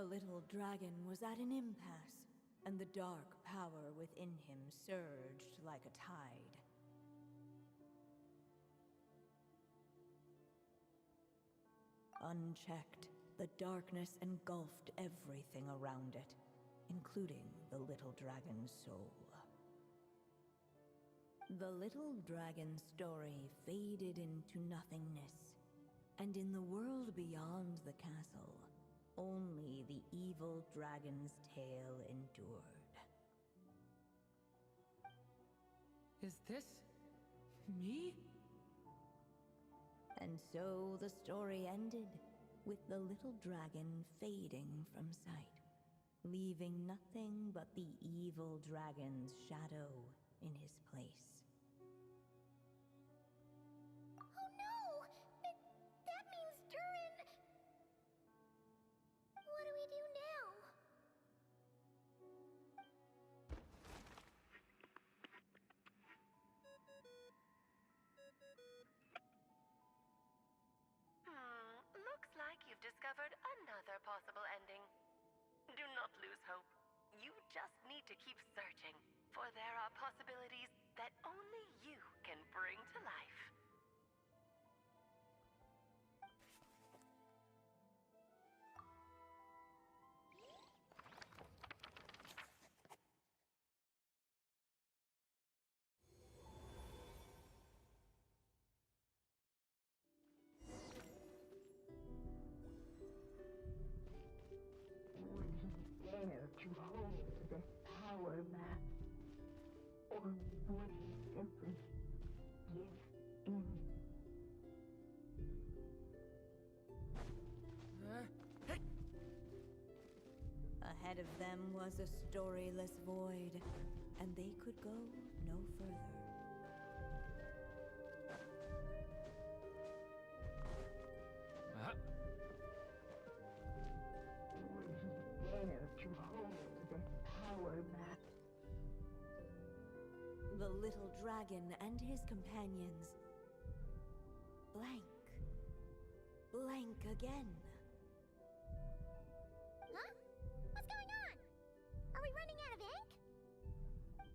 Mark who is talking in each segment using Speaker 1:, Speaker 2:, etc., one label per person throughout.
Speaker 1: The little dragon was at an impasse, and the dark power within him surged like a tide. Unchecked, the darkness engulfed everything around it, including the little dragon's soul. The little dragon's story faded into nothingness, and in the world beyond the castle, only the evil dragon's tale endured.
Speaker 2: Is this me?
Speaker 1: And so the story ended, with the little dragon fading from sight, leaving nothing but the evil dragon's shadow in his place.
Speaker 3: Oh no! That means Durin... What do we do now?
Speaker 4: Looks like you've discovered another possible ending. Do not lose hope. You just need to keep searching, for there are possibilities that only you can bring to life.
Speaker 5: Dare to hold this power map, or would he simply give in?
Speaker 1: Ahead of them was a storyless void, and they could go no further.
Speaker 5: Would he dare to hold this power map?
Speaker 1: The little dragon and his companions blank. Blank again.
Speaker 3: Huh? What's going on? Are we running out of ink?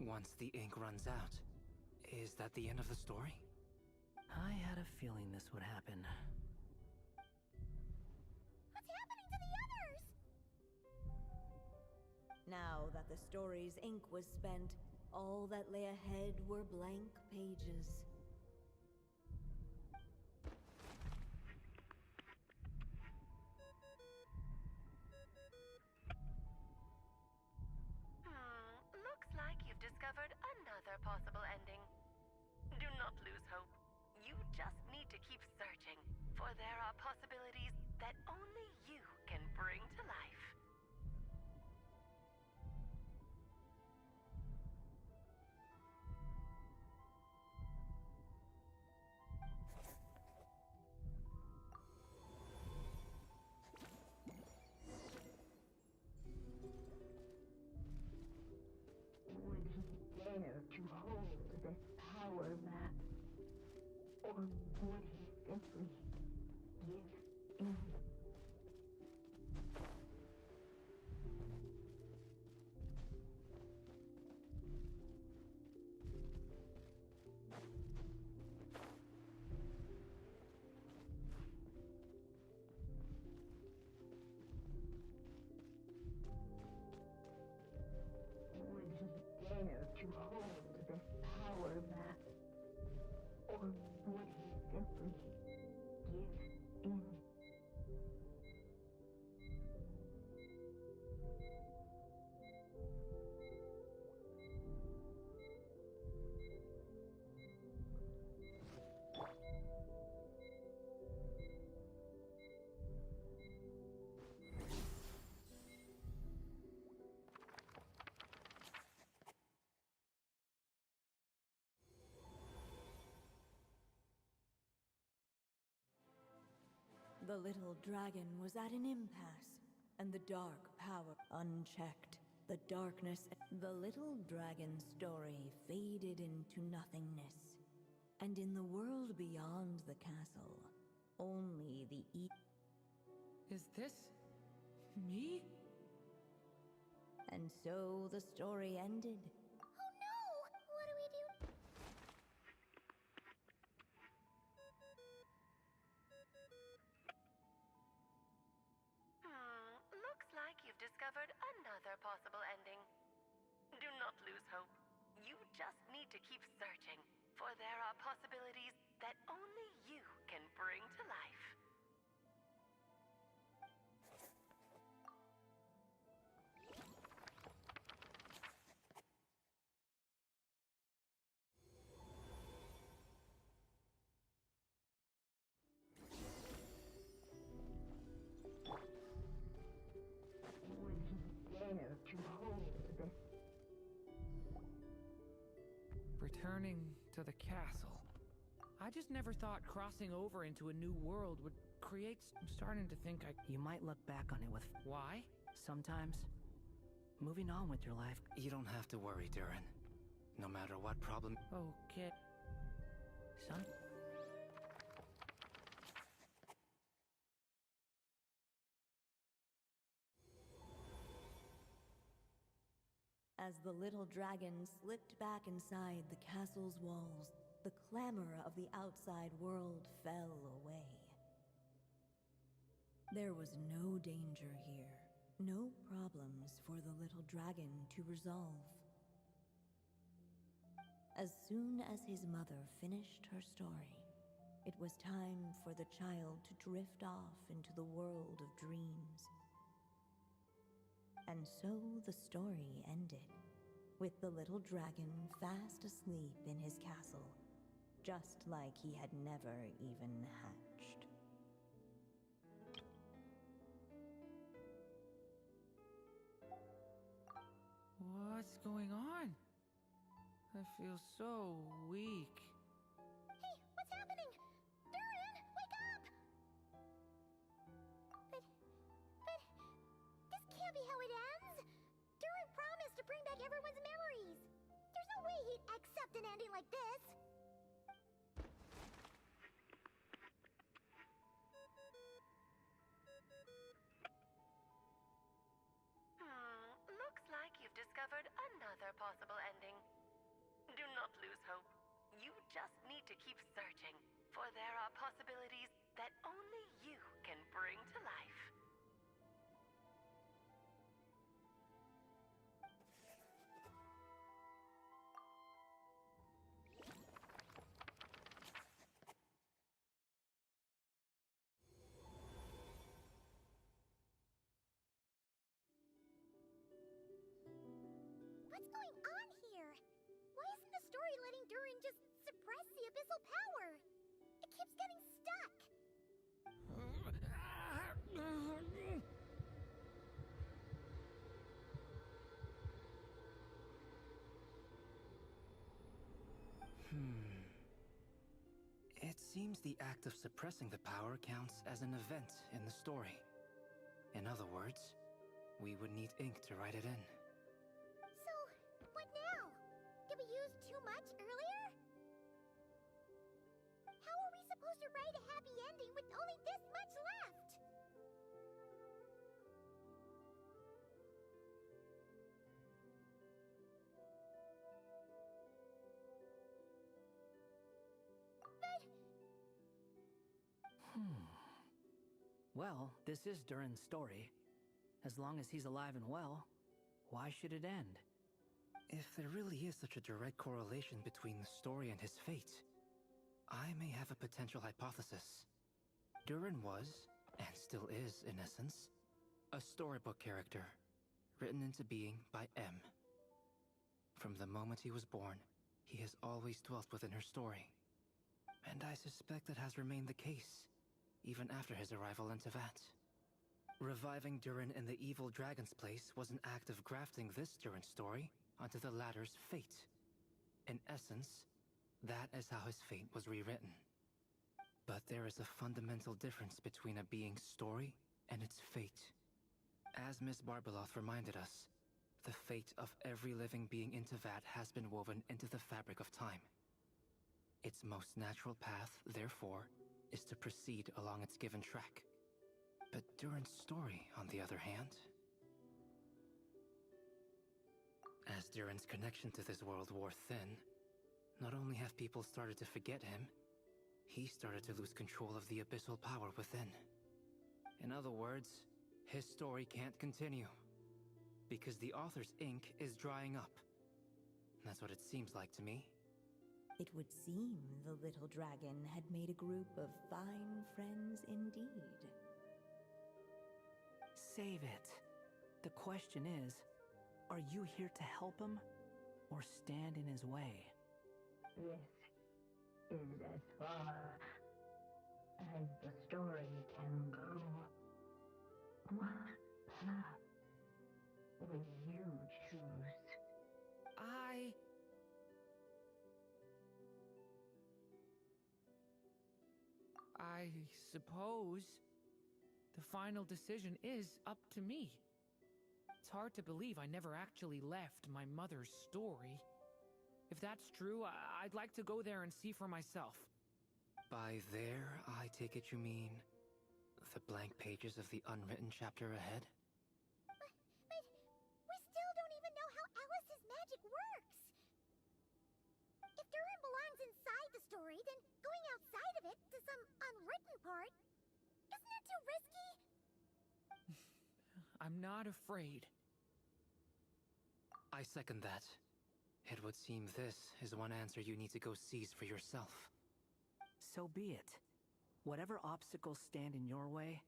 Speaker 2: Once the ink runs out, is that the end of the story? I had a feeling this would happen.
Speaker 3: What's happening to the others?
Speaker 1: Now that the story's ink was spent, all that lay ahead were blank pages.
Speaker 4: Looks like you've discovered another possible ending. Do not lose hope. You just need to keep searching, for there are possibilities that only you can bring to life.
Speaker 5: Would he dare to hold this power map, or would he simply give in? Would he dare to hold this power map, or would he simply give in?
Speaker 1: The little dragon was at an impasse, and the dark power unchecked. The darkness, the little dragon's story faded into nothingness. And in the world beyond the castle, only the
Speaker 2: Is this Me?
Speaker 1: And so the story ended.
Speaker 3: Oh no! What do we do?
Speaker 4: Looks like you've discovered another possible ending. Do not lose hope. You just need to keep searching, for there are possibilities that only you can bring to life.
Speaker 5: Would he dare to hold this?
Speaker 6: Returning to the castle. I just never thought crossing over into a new world would create. I'm starting to think I.
Speaker 2: You might look back on it with
Speaker 6: Why?
Speaker 2: sometimes. Moving on with your life. You don't have to worry, Durin. No matter what problem.
Speaker 6: Okay.
Speaker 2: Son?
Speaker 1: As the little dragon slipped back inside the castle's walls, the clamor of the outside world fell away. There was no danger here, no problems for the little dragon to resolve. As soon as his mother finished her story, it was time for the child to drift off into the world of dreams. And so the story ended, with the little dragon fast asleep in his castle, just like he had never even hatched.
Speaker 6: What's going on? I feel so weak.
Speaker 3: Hey, what's happening? Durin, wake up! But this can't be how it ends. Durin promised to bring back everyone's memories. There's no way he'd accept an ending like this.
Speaker 4: Looks like you've discovered another possible ending. Do not lose hope. You just need to keep searching, for there are possibilities that only you can bring to life.
Speaker 3: What's going on here? Why isn't the story letting Durin just suppress the abyssal power? It keeps getting stuck.
Speaker 2: It seems the act of suppressing the power counts as an event in the story. In other words, we would need ink to write it in.
Speaker 3: So, what now? Did we use too much earlier? How are we supposed to write a happy ending with only this much left?
Speaker 2: Well, this is Durin's story. As long as he's alive and well, why should it end? If there really is such a direct correlation between the story and his fate, I may have a potential hypothesis. Durin was, and still is in essence, a storybook character, written into being by M. From the moment he was born, he has always dwelt within her story. And I suspect that has remained the case, even after his arrival in Tevat. Reviving Durin in the evil dragon's place was an act of grafting this Durin story onto the latter's fate. In essence, that is how his fate was rewritten. But there is a fundamental difference between a being's story and its fate. As Miss Barbeloth reminded us, the fate of every living being in Tevat has been woven into the fabric of time. Its most natural path, therefore, is to proceed along its given track. But Durin's story, on the other hand... As Durin's connection to this world wore thin, not only have people started to forget him, he started to lose control of the abyssal power within. In other words, his story can't continue. Because the author's ink is drying up. That's what it seems like to me.
Speaker 1: It would seem the little dragon had made a group of fine friends indeed.
Speaker 2: Save it. The question is, are you here to help him, or stand in his way?
Speaker 5: This is as far as the story can go. What path will you choose?
Speaker 6: I suppose the final decision is up to me. It's hard to believe I never actually left my mother's story. If that's true, I'd like to go there and see for myself.
Speaker 2: By there, I take it you mean the blank pages of the unwritten chapter ahead?
Speaker 3: But we still don't even know how Alice's magic works. If Durin belongs inside the story, then going outside of it to some unwritten part, isn't that too risky?
Speaker 6: I'm not afraid.
Speaker 2: I second that. It would seem this is one answer you need to go seize for yourself. So be it. Whatever obstacles stand in your way,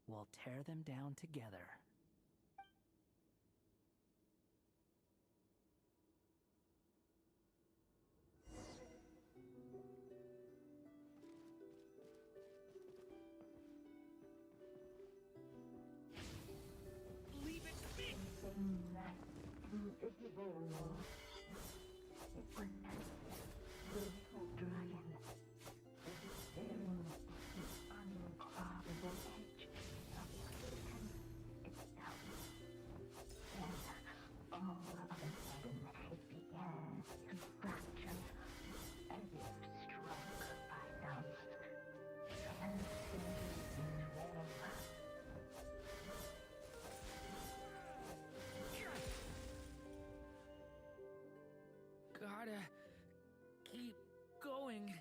Speaker 2: we'll tear them down together.
Speaker 6: Leave it to me!
Speaker 5: That invisible wall. It was the little dragon staring at the uncrossable edge of existence itself. Then, all of a sudden, it began to fracture, as if struck by some transcendent wave.
Speaker 6: Gotta keep going.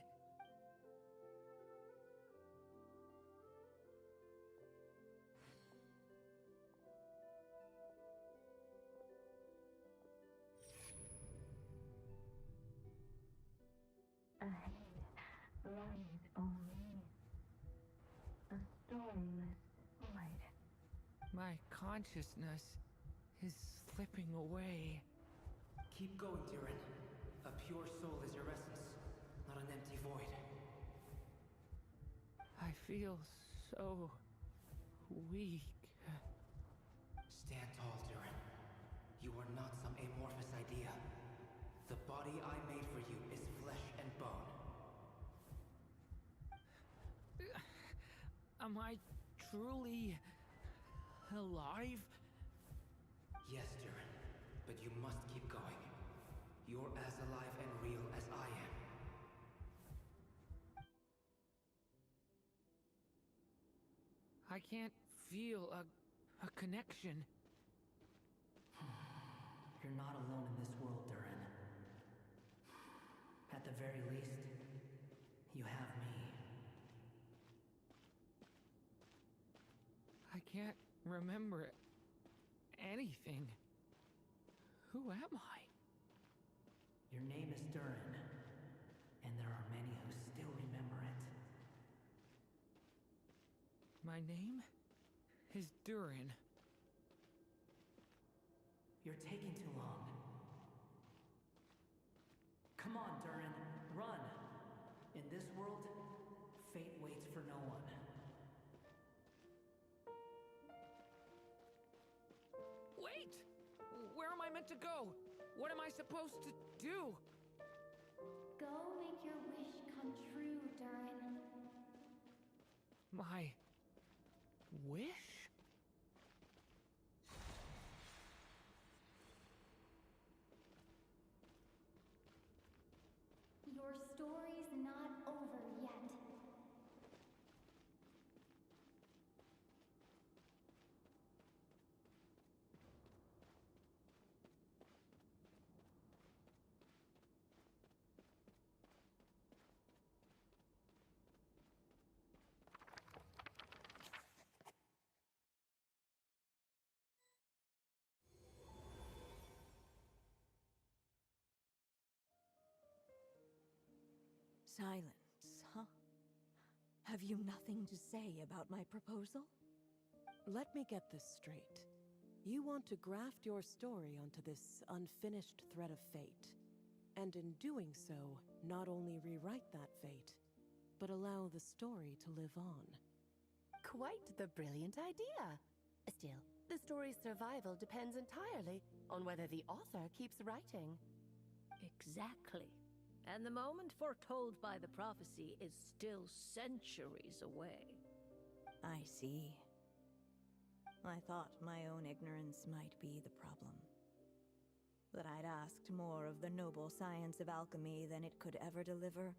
Speaker 5: Ahead lies only a stormless void.
Speaker 6: My consciousness is slipping away.
Speaker 2: Keep going, Durin. A pure soul is your essence, not an empty void.
Speaker 6: I feel so weak.
Speaker 2: Stand tall, Durin. You are not some amorphous idea. The body I made for you is flesh and bone.
Speaker 6: Am I truly alive?
Speaker 2: Yes, Durin, but you must keep going. You're as alive and real as I am.
Speaker 6: I can't feel a connection.
Speaker 2: You're not alone in this world, Durin. At the very least, you have me.
Speaker 6: I can't remember anything. Who am I?
Speaker 2: Your name is Durin, and there are many who still remember it.
Speaker 6: My name is Durin.
Speaker 2: You're taking too long. Come on, Durin, run! In this world, fate waits for no one.
Speaker 6: Wait! Where am I meant to go? What am I supposed to do?
Speaker 3: Go make your wish come true, Durin.
Speaker 6: My wish?
Speaker 3: Your story's not over yet.
Speaker 1: Silence, huh? Have you nothing to say about my proposal?
Speaker 7: Let me get this straight. You want to graft your story onto this unfinished thread of fate, and in doing so, not only rewrite that fate, but allow the story to live on.
Speaker 8: Quite the brilliant idea. Still, the story's survival depends entirely on whether the author keeps writing.
Speaker 9: Exactly. And the moment foretold by the prophecy is still centuries away.
Speaker 1: I see. I thought my own ignorance might be the problem. That I'd asked more of the noble science of alchemy than it could ever deliver.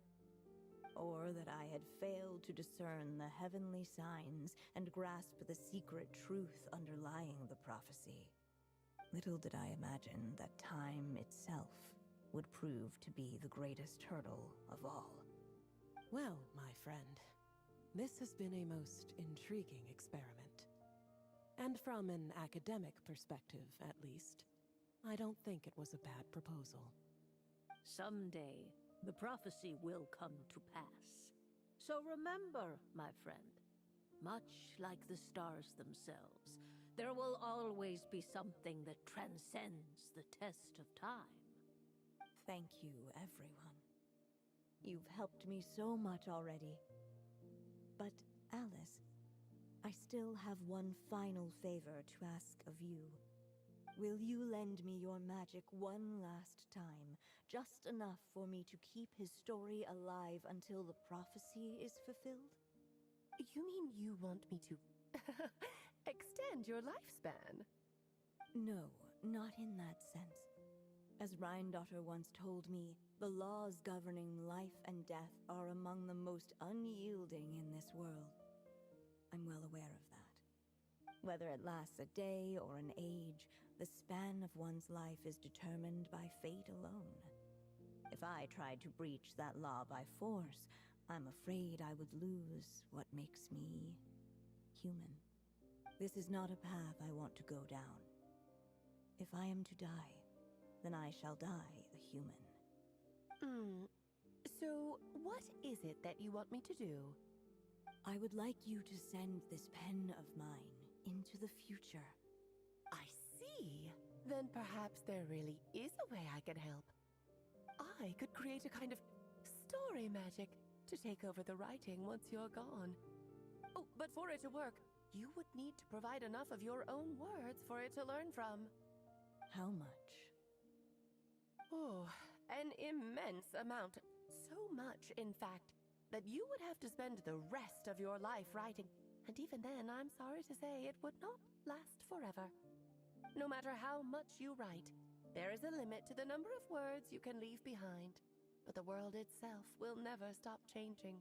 Speaker 1: Or that I had failed to discern the heavenly signs and grasp the secret truth underlying the prophecy. Little did I imagine that time itself would prove to be the greatest hurdle of all.
Speaker 7: Well, my friend, this has been a most intriguing experiment. And from an academic perspective, at least, I don't think it was a bad proposal.
Speaker 9: Someday, the prophecy will come to pass. So remember, my friend, much like the stars themselves, there will always be something that transcends the test of time.
Speaker 1: Thank you, everyone. You've helped me so much already. But, Alice, I still have one final favor to ask of you. Will you lend me your magic one last time, just enough for me to keep his story alive until the prophecy is fulfilled?
Speaker 8: You mean you want me to extend your lifespan?
Speaker 1: No, not in that sense. As Rhindaughter once told me, the laws governing life and death are among the most unyielding in this world. I'm well aware of that. Whether it lasts a day or an age, the span of one's life is determined by fate alone. If I tried to breach that law by force, I'm afraid I would lose what makes me human. This is not a path I want to go down. If I am to die, then I shall die a human.
Speaker 8: So, what is it that you want me to do?
Speaker 1: I would like you to send this pen of mine into the future.
Speaker 8: I see. Then perhaps there really is a way I can help. I could create a kind of story magic to take over the writing once you're gone. Oh, but for it to work, you would need to provide enough of your own words for it to learn from.
Speaker 1: How much?
Speaker 8: Oh, an immense amount. So much, in fact, that you would have to spend the rest of your life writing. And even then, I'm sorry to say, it would not last forever. No matter how much you write, there is a limit to the number of words you can leave behind. But the world itself will never stop changing.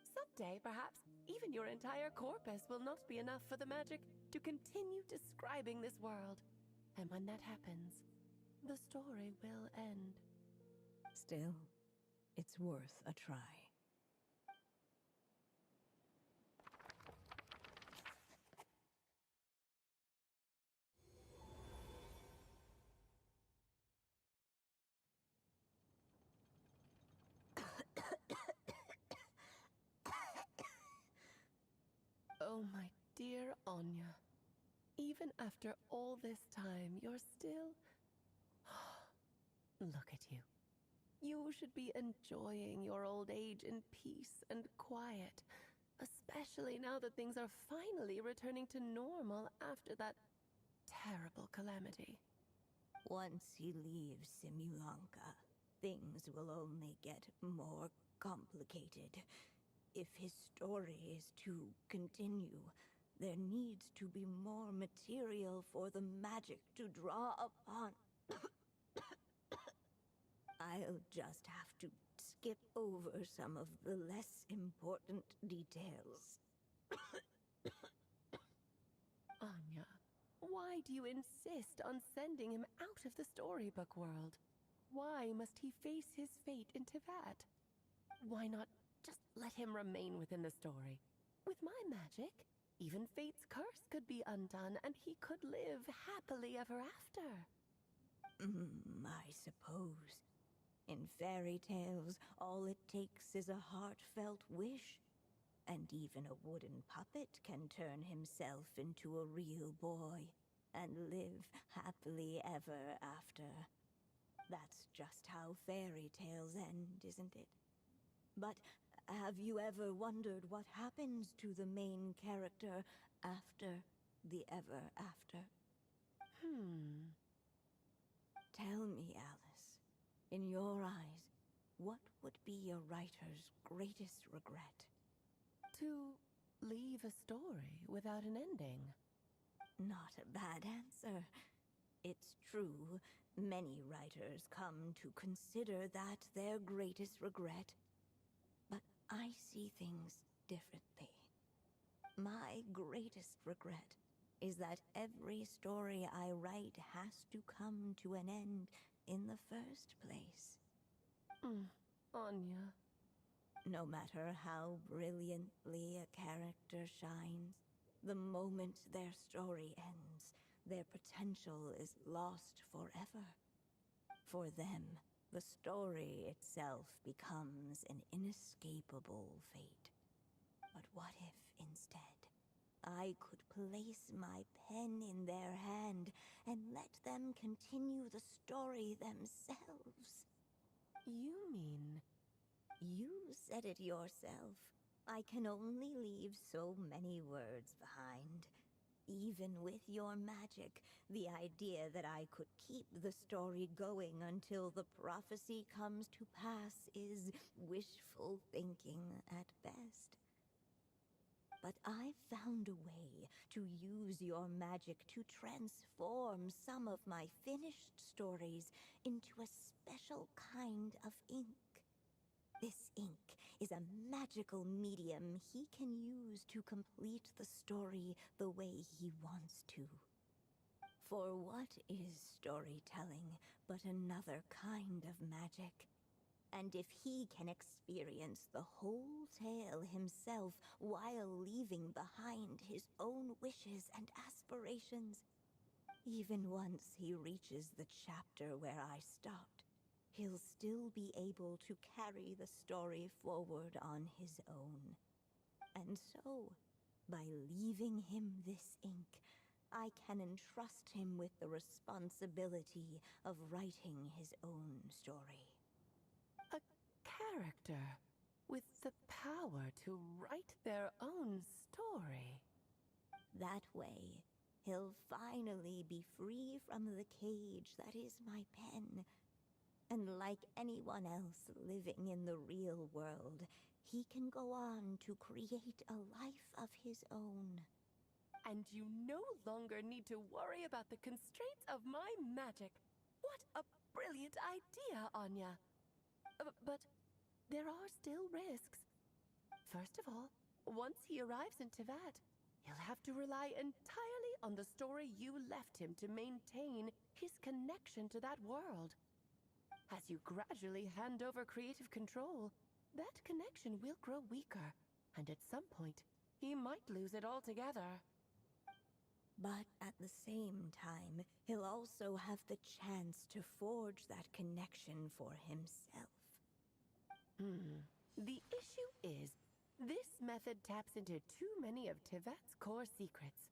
Speaker 8: Someday, perhaps, even your entire corpus will not be enough for the magic to continue describing this world. And when that happens, the story will end.
Speaker 1: Still, it's worth a try.
Speaker 8: Oh, my dear Anya. Even after all this time, you're still... Look at you. You should be enjoying your old age in peace and quiet, especially now that things are finally returning to normal after that terrible calamity.
Speaker 1: Once he leaves Simulanka, things will only get more complicated. If his story is to continue, there needs to be more material for the magic to draw upon. I'll just have to skip over some of the less important details.
Speaker 8: Anya, why do you insist on sending him out of the storybook world? Why must he face his fate into that? Why not just let him remain within the story? With my magic, even fate's curse could be undone and he could live happily ever after.
Speaker 1: I suppose. In fairy tales, all it takes is a heartfelt wish. And even a wooden puppet can turn himself into a real boy and live happily ever after. That's just how fairy tales end, isn't it? But have you ever wondered what happens to the main character after the ever after? Tell me, Alice, in your eyes, what would be a writer's greatest regret?
Speaker 8: To leave a story without an ending.
Speaker 1: Not a bad answer. It's true, many writers come to consider that their greatest regret. But I see things differently. My greatest regret is that every story I write has to come to an end in the first place.
Speaker 8: Anya.
Speaker 1: No matter how brilliantly a character shines, the moment their story ends, their potential is lost forever. For them, the story itself becomes an inescapable fate. But what if, instead, I could place my pen in their hand and let them continue the story themselves?
Speaker 8: You mean...
Speaker 1: You said it yourself. I can only leave so many words behind. Even with your magic, the idea that I could keep the story going until the prophecy comes to pass is wishful thinking at best. But I found a way to use your magic to transform some of my finished stories into a special kind of ink. This ink is a magical medium he can use to complete the story the way he wants to. For what is storytelling but another kind of magic? And if he can experience the whole tale himself while leaving behind his own wishes and aspirations, even once he reaches the chapter where I stopped, he'll still be able to carry the story forward on his own. And so, by leaving him this ink, I can entrust him with the responsibility of writing his own story.
Speaker 8: A character with the power to write their own story.
Speaker 1: That way, he'll finally be free from the cage that is my pen. And like anyone else living in the real world, he can go on to create a life of his own.
Speaker 8: And you no longer need to worry about the constraints of my magic. What a brilliant idea, Anya. But there are still risks. First of all, once he arrives in Tevat, he'll have to rely entirely on the story you left him to maintain his connection to that world. As you gradually hand over creative control, that connection will grow weaker, and at some point, he might lose it altogether.
Speaker 1: But at the same time, he'll also have the chance to forge that connection for himself.
Speaker 8: The issue is, this method taps into too many of Tevat's core secrets.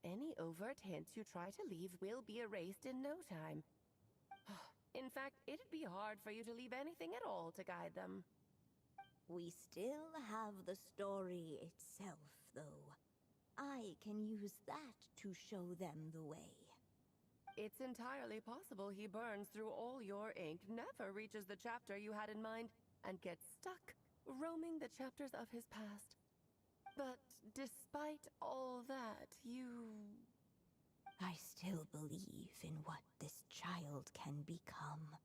Speaker 8: Any overt hints you try to leave will be erased in no time. In fact, it'd be hard for you to leave anything at all to guide them.
Speaker 1: We still have the story itself, though. I can use that to show them the way.
Speaker 8: It's entirely possible he burns through all your ink, never reaches the chapter you had in mind, and gets stuck, roaming the chapters of his past. But despite all that,
Speaker 1: I still believe in what this child can become.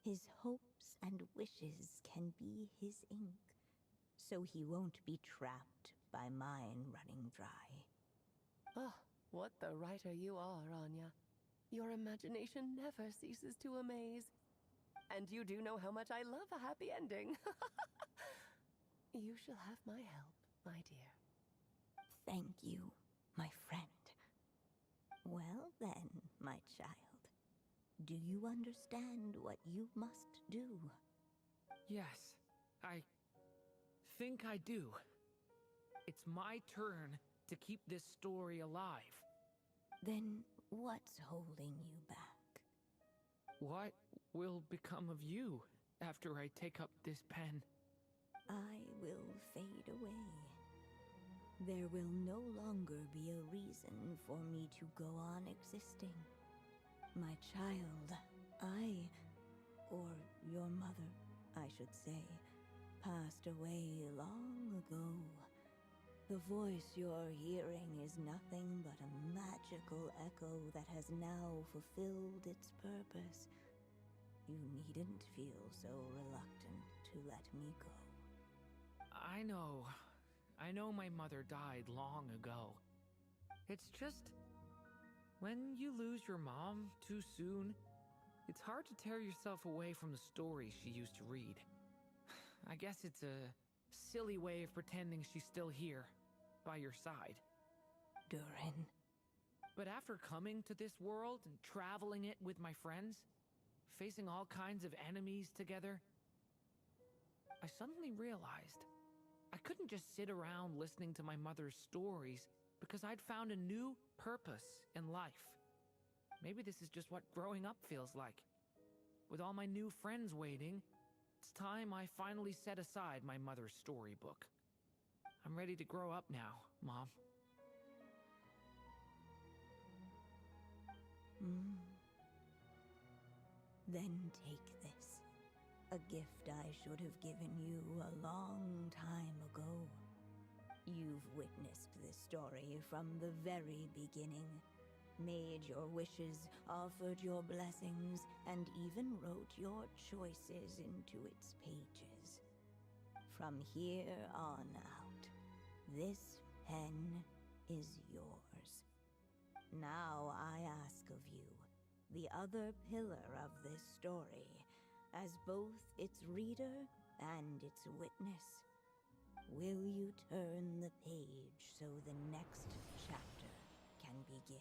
Speaker 1: His hopes and wishes can be his ink, so he won't be trapped by mine running dry.
Speaker 8: Oh, what the writer you are, Anya. Your imagination never ceases to amaze. And you do know how much I love a happy ending. You shall have my help, my dear.
Speaker 1: Thank you, my friend. Well then, my child. Do you understand what you must do?
Speaker 6: Yes, I think I do. It's my turn to keep this story alive.
Speaker 1: Then what's holding you back?
Speaker 6: What will become of you after I take up this pen?
Speaker 1: I will fade away. There will no longer be a reason for me to go on existing. My child, or your mother, I should say, passed away long ago. The voice you're hearing is nothing but a magical echo that has now fulfilled its purpose. You needn't feel so reluctant to let me go.
Speaker 6: I know my mother died long ago. It's just, when you lose your mom too soon, it's hard to tear yourself away from the stories she used to read. I guess it's a silly way of pretending she's still here, by your side.
Speaker 1: Durin.
Speaker 6: But after coming to this world and traveling it with my friends, facing all kinds of enemies together, I suddenly realized I couldn't just sit around listening to my mother's stories because I'd found a new purpose in life. Maybe this is just what growing up feels like. With all my new friends waiting, it's time I finally set aside my mother's storybook. I'm ready to grow up now, Mom.
Speaker 1: Then take this. A gift I should have given you a long time ago. You've witnessed this story from the very beginning, made your wishes, offered your blessings, and even wrote your choices into its pages. From here on out, this pen is yours. Now I ask of you, the other pillar of this story, as both its reader and its witness, will you turn the page so the next chapter can begin?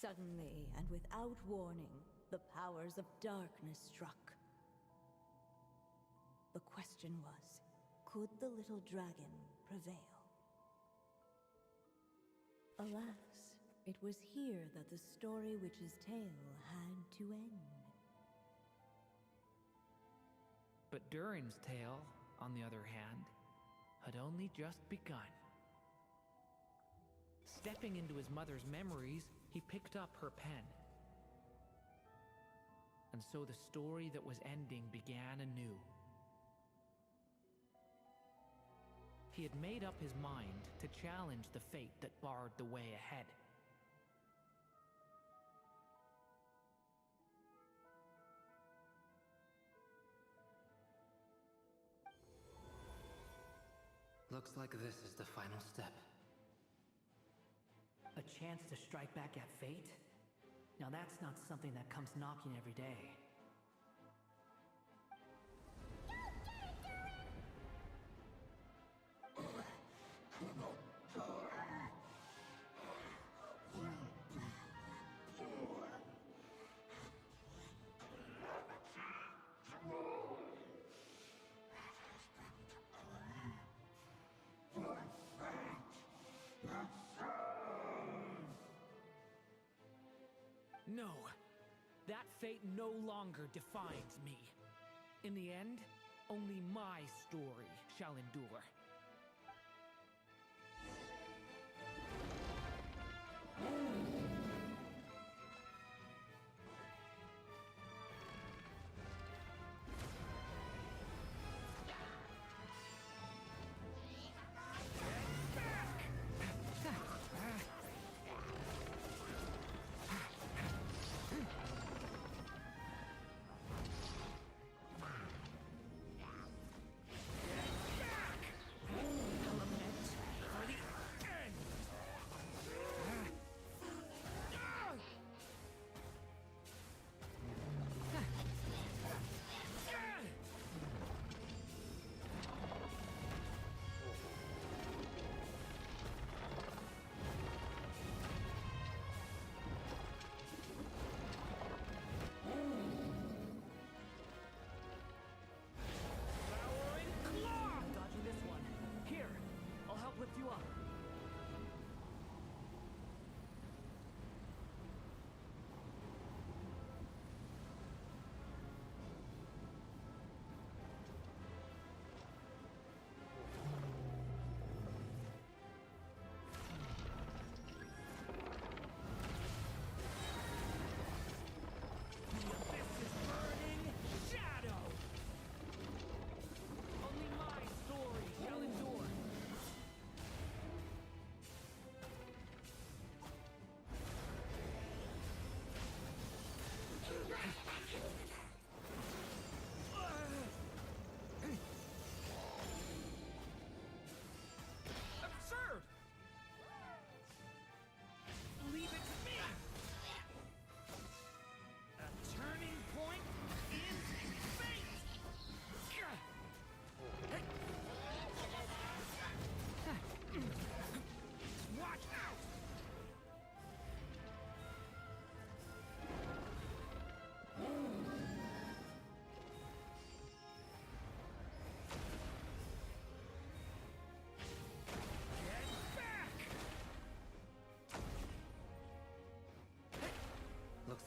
Speaker 1: Suddenly, and without warning, the powers of darkness struck. The question was, could the little dragon prevail? Alas, it was here that the story witch's tale had to end.
Speaker 6: But Durin's tale, on the other hand, had only just begun. Stepping into his mother's memories, he picked up her pen. And so the story that was ending began anew. He had made up his mind to challenge the fate that barred the way ahead.
Speaker 2: Looks like this is the final step.
Speaker 10: A chance to strike back at fate? Now that's not something that comes knocking every day.
Speaker 6: No, that fate no longer defines me. In the end, only my story shall endure.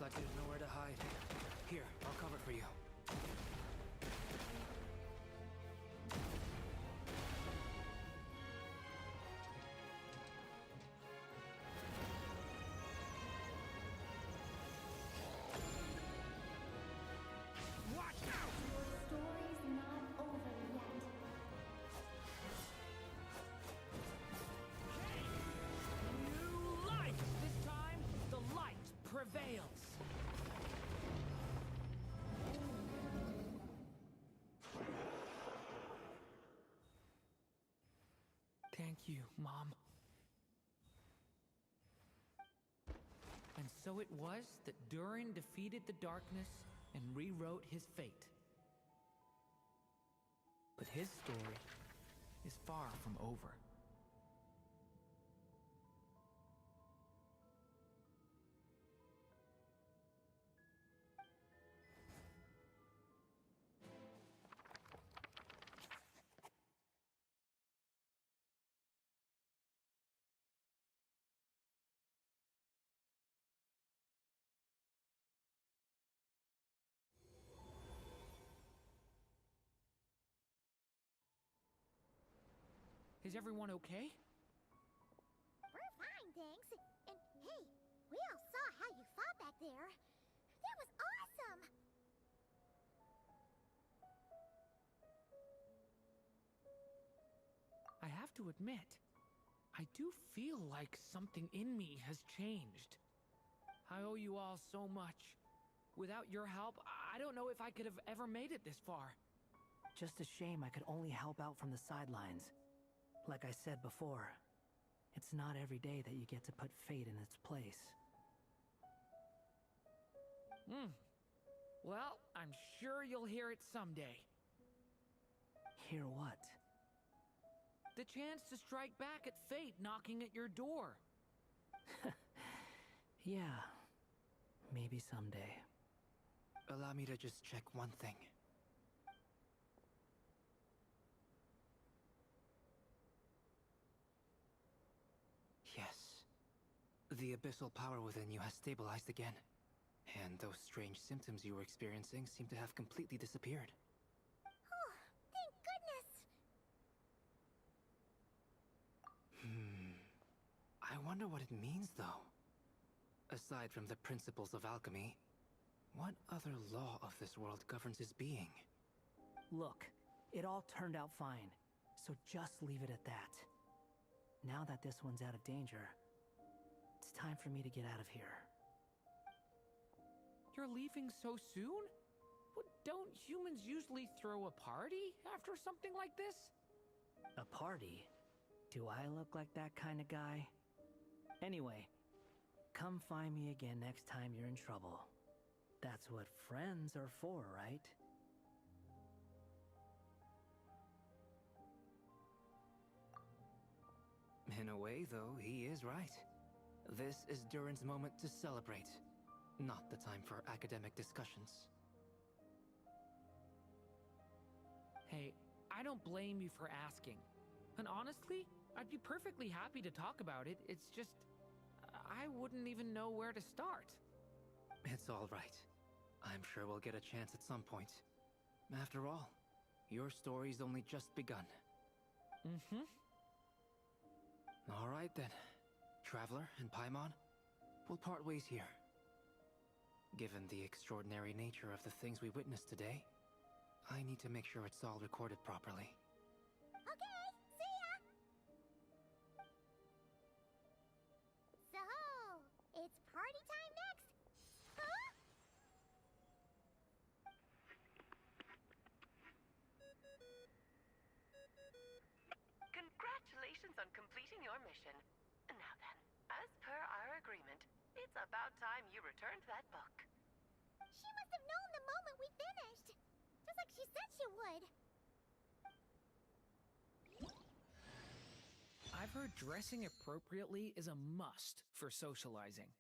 Speaker 2: like there's nowhere to hide. Here, I'll cover for you.
Speaker 3: Story's not over yet.
Speaker 6: New light! This time, the light prevails. Thank you, Mom. And so it was that Durin defeated the darkness and rewrote his fate. But his story is far from over. Is everyone okay?
Speaker 3: We're fine, thanks. And hey, we all saw how you fought back there. That was awesome!
Speaker 6: I have to admit, I do feel like something in me has changed. I owe you all so much. Without your help, I don't know if I could have ever made it this far.
Speaker 10: Just a shame I could only help out from the sidelines. Like I said before, it's not every day that you get to put fate in its place.
Speaker 6: Well, I'm sure you'll hear it someday.
Speaker 10: Hear what?
Speaker 6: The chance to strike back at fate knocking at your door.
Speaker 10: Yeah, maybe someday.
Speaker 2: Allow me to just check one thing. Yes. The abyssal power within you has stabilized again. And those strange symptoms you were experiencing seem to have completely disappeared.
Speaker 3: Oh, thank goodness!
Speaker 2: I wonder what it means, though. Aside from the principles of alchemy, what other law of this world governs his being?
Speaker 10: Look, it all turned out fine, so just leave it at that. Now that this one's out of danger, it's time for me to get out of here.
Speaker 6: You're leaving so soon? Don't humans usually throw a party after something like this?
Speaker 10: A party? Do I look like that kind of guy? Anyway, come find me again next time you're in trouble. That's what friends are for, right?
Speaker 2: In a way, though, he is right. This is Durin's moment to celebrate, not the time for academic discussions.
Speaker 6: Hey, I don't blame you for asking. And honestly, I'd be perfectly happy to talk about it. It's just, I wouldn't even know where to start.
Speaker 2: It's all right. I'm sure we'll get a chance at some point. After all, your story's only just begun. All right then. Traveler and Paimon, we'll part ways here. Given the extraordinary nature of the things we witnessed today, I need to make sure it's all recorded properly.
Speaker 3: Okay, see ya! So, it's party time next? Huh?
Speaker 4: Congratulations on completing your mission. Now then, as per our agreement, it's about time you returned that book.
Speaker 3: She must have known the moment we finished. Just like she said she would.
Speaker 6: I've heard dressing appropriately is a must for socializing.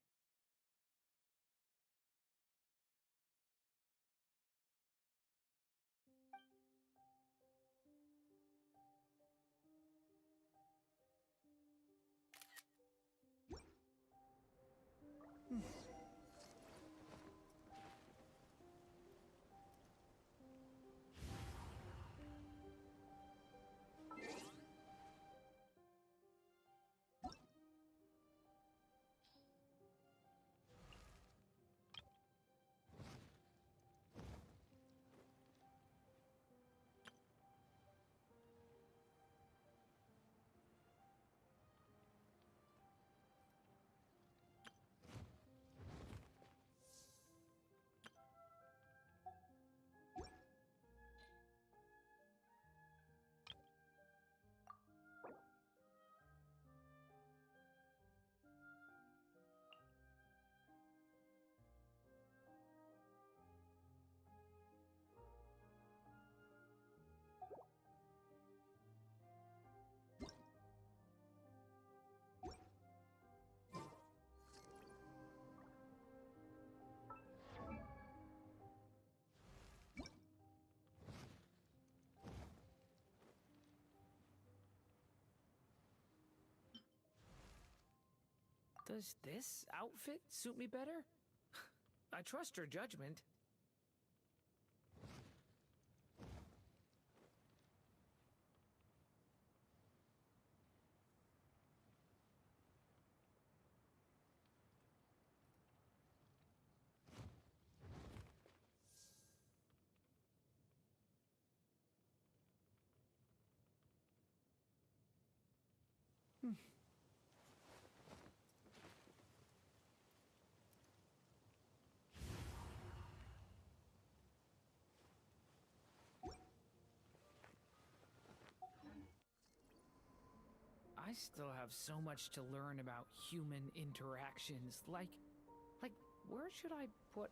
Speaker 6: Does this outfit suit me better? I trust your judgment. I still have so much to learn about human interactions. Like, where should I put...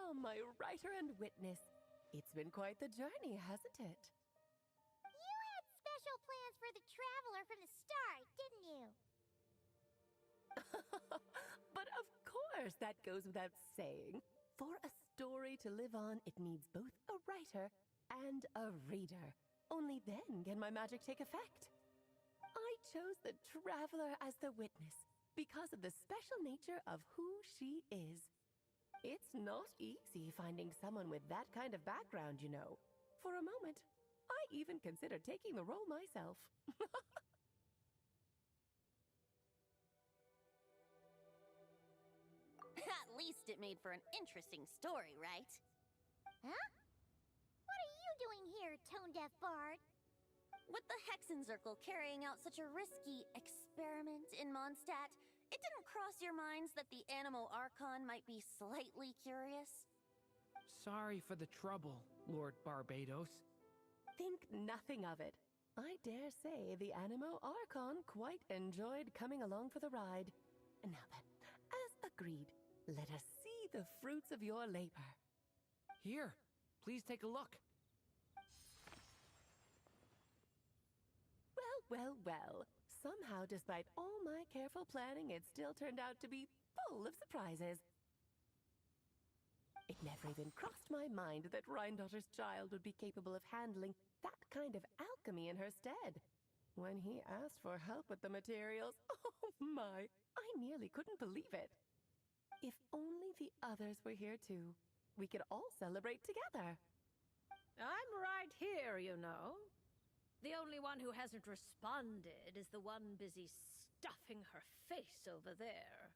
Speaker 8: Oh, my writer and witness. It's been quite the journey, hasn't it?
Speaker 3: You had special plans for the traveler from the start, didn't you?
Speaker 8: But of course, that goes without saying. For a story to live on, it needs both a writer and a reader. Only then can my magic take effect. I chose the traveler as the witness because of the special nature of who she is. It's not easy finding someone with that kind of background, you know. For a moment, I even considered taking the role myself.
Speaker 11: At least it made for an interesting story, right?
Speaker 3: Huh? What are you doing here, tone-deaf bard?
Speaker 11: With the Hexencircle carrying out such a risky experiment in Mondstadt, it didn't cross your minds that the Animo Archon might be slightly curious?
Speaker 6: Sorry for the trouble, Lord Barbados.
Speaker 8: Think nothing of it. I dare say the Animo Archon quite enjoyed coming along for the ride. Now then, as agreed, let us see the fruits of your labor.
Speaker 6: Here, please take a look.
Speaker 8: Well. Somehow, despite all my careful planning, it still turned out to be full of surprises. It never even crossed my mind that Rhindotter's child would be capable of handling that kind of alchemy in her stead. When he asked for help with the materials, oh my, I nearly couldn't believe it. If only the others were here too, we could all celebrate together.
Speaker 9: I'm right here, you know. The only one who hasn't responded is the one busy stuffing her face over there.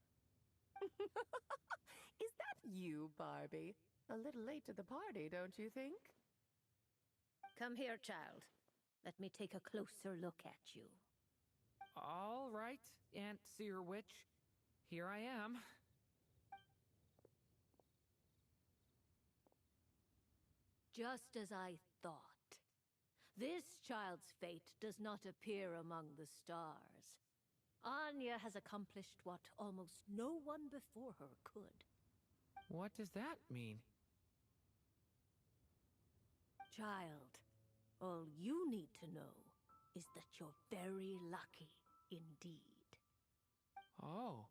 Speaker 8: Is that you, Barbie? A little late to the party, don't you think?
Speaker 9: Come here, child. Let me take a closer look at you.
Speaker 6: All right, Aunt Seer Witch. Here I am.
Speaker 9: Just as I thought. This child's fate does not appear among the stars. Anya has accomplished what almost no one before her could.
Speaker 6: What does that mean?
Speaker 9: Child, all you need to know is that you're very lucky indeed.
Speaker 6: Oh.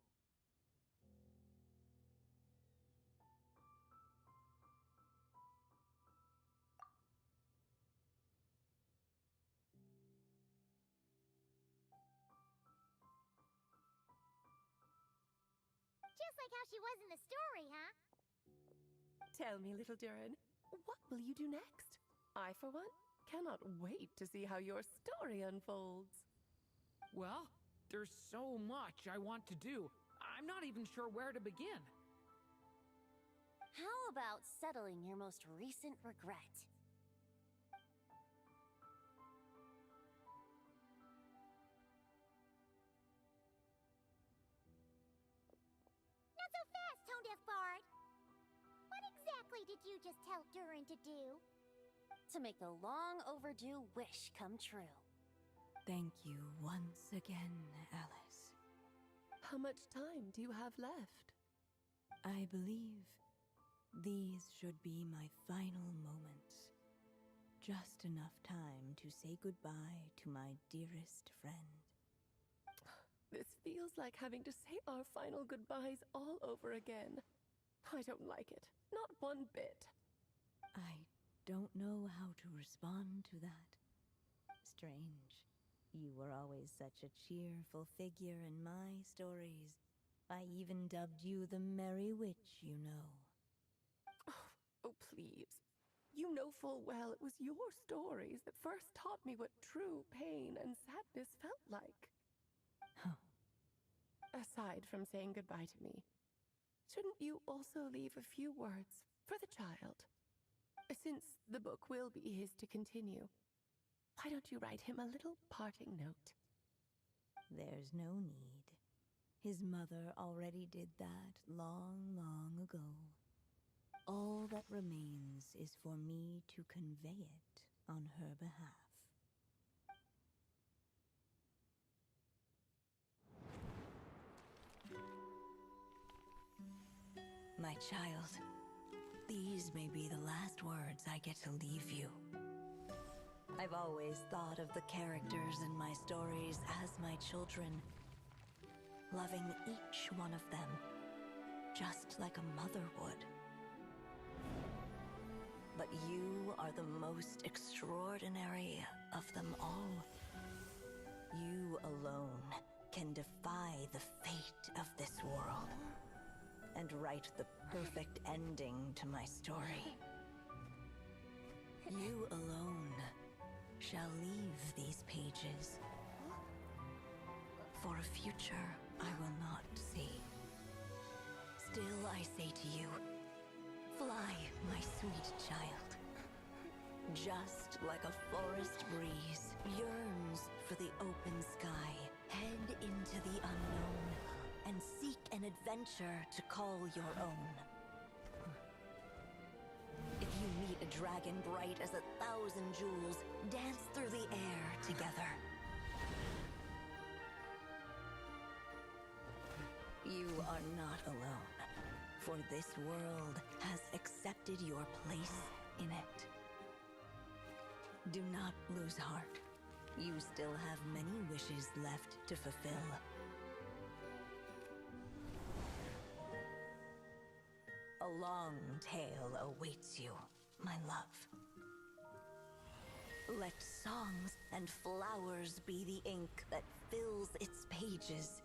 Speaker 3: Just like how she was in the story, huh?
Speaker 8: Tell me, little Durin, what will you do next? I, for one, cannot wait to see how your story unfolds.
Speaker 6: Well, there's so much I want to do. I'm not even sure where to begin.
Speaker 11: How about settling your most recent regret?
Speaker 3: Not so fast, tone-deaf bard. What exactly exactly did you just tell Durin to do?
Speaker 11: To make a long overdue wish come true.
Speaker 1: Thank you once again, Alice.
Speaker 8: How much time do you have left?
Speaker 1: I believe these should be my final moments. Just enough time to say goodbye to my dearest friend.
Speaker 8: This feels like having to say our final goodbyes all over again. I don't like it. Not one bit.
Speaker 1: I don't know how to respond to that. Strange. You were always such a cheerful figure in my stories. I even dubbed you the Merry Witch, you know.
Speaker 8: Oh, please. You know full well it was your stories that first taught me what true pain and sadness felt like.
Speaker 1: Huh.
Speaker 8: Aside from saying goodbye to me, shouldn't you also leave a few words for the child? Since the book will be his to continue, why don't you write him a little parting note?
Speaker 1: There's no need. His mother already did that long, long ago. All that remains is for me to convey it on her behalf. My child, these may be the last words I get to leave you. I've always thought of the characters in my stories as my children, loving each one of them, just like a mother would. But you are the most extraordinary of them all. You alone can defy the fate of this world and write the perfect ending to my story. You alone shall leave these pages for a future I will not see. Still I say to you, fly, my sweet child. Just like a forest breeze yearns for the open sky, head into the unknown and seek an adventure to call your own. If you meet a dragon bright as 1,000 jewels, dance through the air together. You are not alone, for this world has accepted your place in it. Do not lose heart. You still have many wishes left to fulfill. A long tale awaits you, my love. Let songs and flowers be the ink that fills its pages.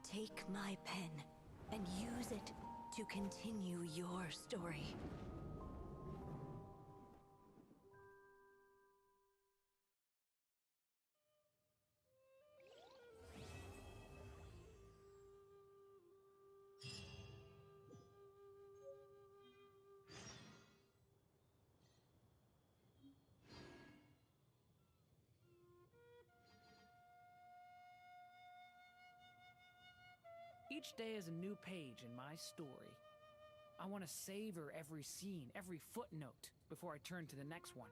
Speaker 1: Take my pen and use it to continue your story.
Speaker 6: Each day is a new page in my story. I want to savor every scene, every footnote, before I turn to the next one.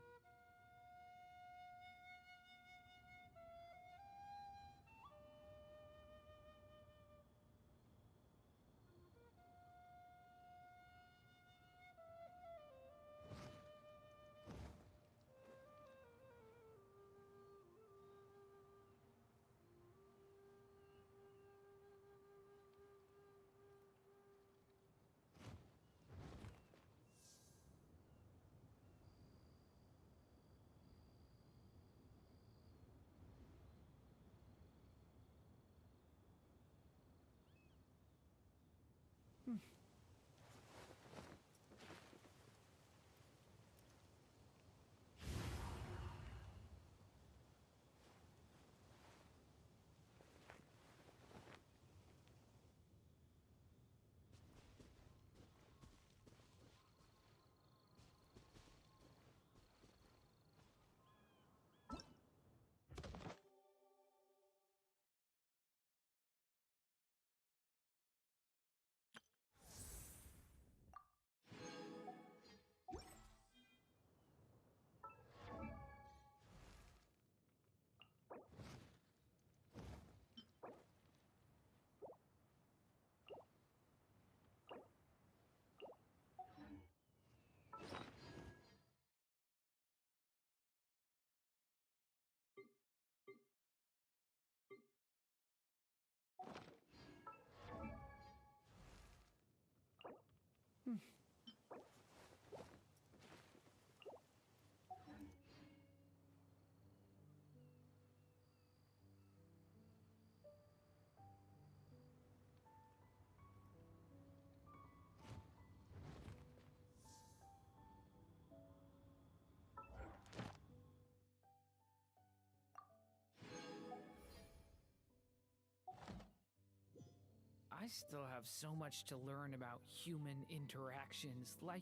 Speaker 6: I still have so much to learn about human interactions. Like,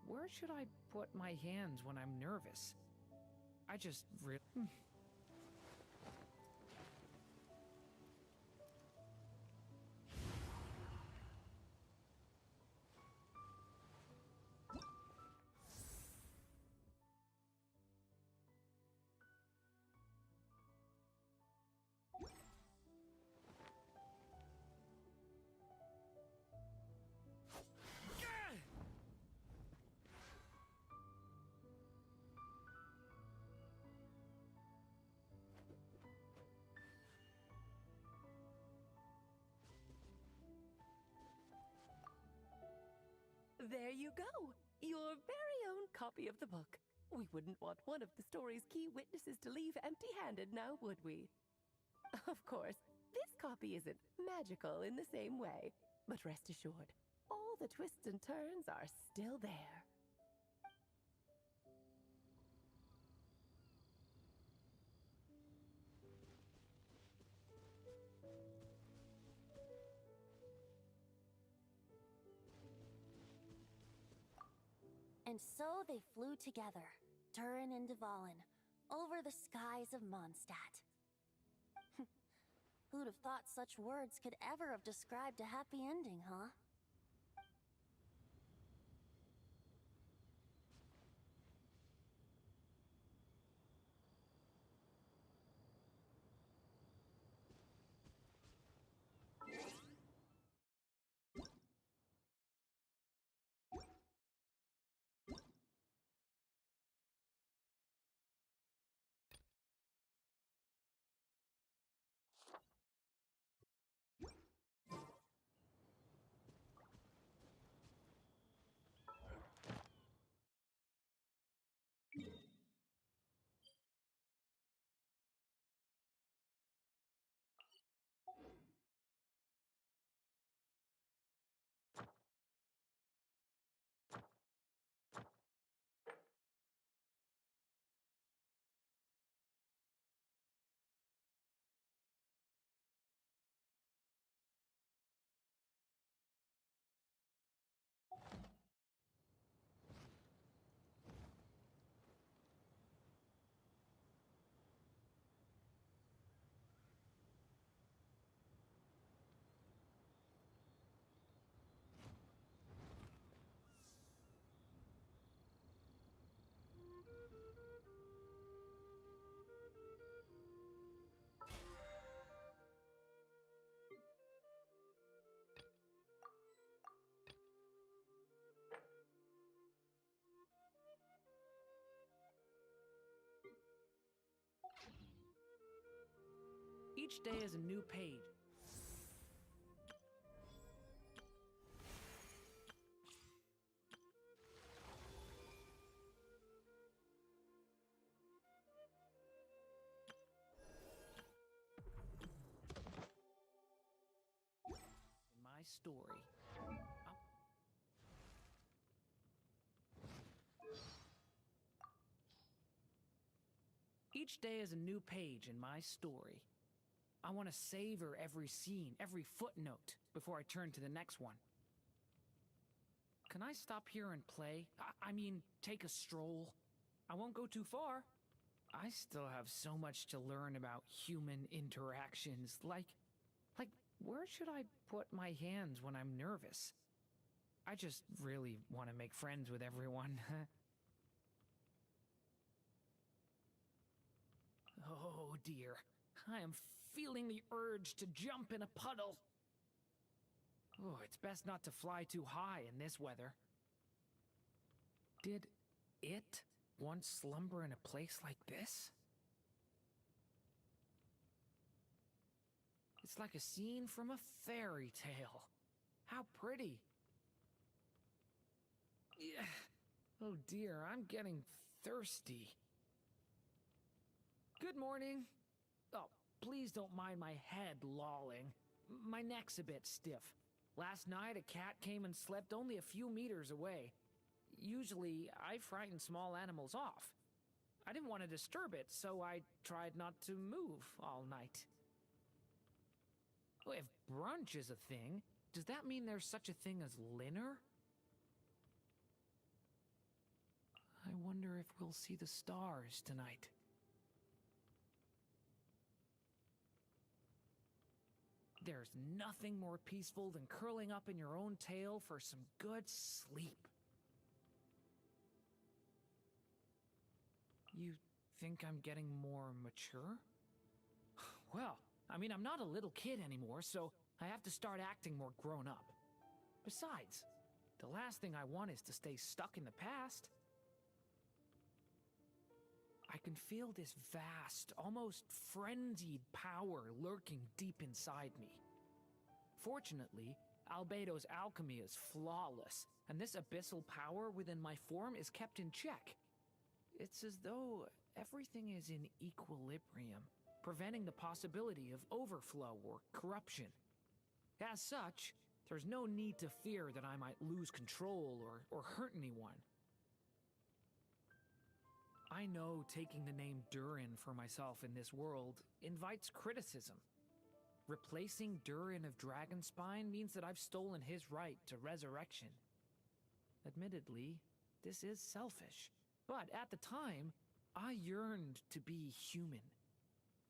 Speaker 6: where should I put my hands when I'm nervous? I just really.
Speaker 8: There you go! Your very own copy of the book. We wouldn't want one of the story's key witnesses to leave empty-handed now, would we? Of course, this copy isn't magical in the same way, but rest assured, all the twists and turns are still there.
Speaker 11: And so they flew together, Durin and Dvalin, over the skies of Mondstadt. Who'd have thought such words could ever have described a happy ending, huh?
Speaker 6: Each day is a new page. In my story. Each day is a new page in my story. I want to savor every scene, every footnote, before I turn to the next one. Can I stop here and play? I mean, take a stroll? I won't go too far. I still have so much to learn about human interactions. Like, where should I put my hands when I'm nervous? I just really want to make friends with everyone. Oh dear, I am feeling the urge to jump in a puddle. Oh, it's best not to fly too high in this weather. Did it once slumber in a place like this? It's like a scene from a fairy tale. How pretty. Yeah. Oh dear, I'm getting thirsty. Good morning. Oh, please don't mind my head lolling. My neck's a bit stiff. Last night, a cat came and slept only a few meters away. Usually, I frighten small animals off. I didn't want to disturb it, so I tried not to move all night. If brunch is a thing, does that mean there's such a thing as dinner? I wonder if we'll see the stars tonight. There's nothing more peaceful than curling up in your own tail for some good sleep. You think I'm getting more mature? Well, I mean, I'm not a little kid anymore, so I have to start acting more grown up. Besides, the last thing I want is to stay stuck in the past. I can feel this vast, almost frenzied power lurking deep inside me. Fortunately, Albedo's alchemy is flawless, and this abyssal power within my form is kept in check. It's as though everything is in equilibrium, preventing the possibility of overflow or corruption. As such, there's no need to fear that I might lose control or hurt anyone. I know taking the name Durin for myself in this world invites criticism. Replacing Durin of Dragonspine means that I've stolen his right to resurrection. Admittedly, this is selfish, but at the time, I yearned to be human.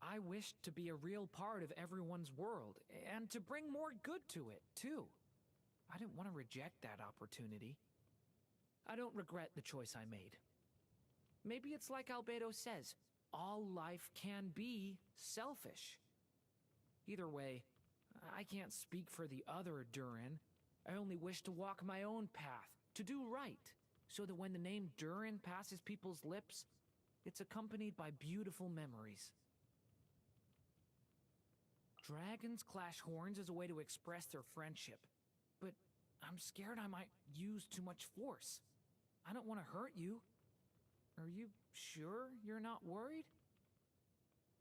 Speaker 6: I wished to be a real part of everyone's world, and to bring more good to it, too. I didn't want to reject that opportunity. I don't regret the choice I made. Maybe it's like Albedo says, all life can be selfish. Either way, I can't speak for the other Durin. I only wish to walk my own path, to do right, so that when the name Durin passes people's lips, it's accompanied by beautiful memories. Dragons clash horns as a way to express their friendship, but I'm scared I might use too much force. I don't want to hurt you. Are you sure you're not worried?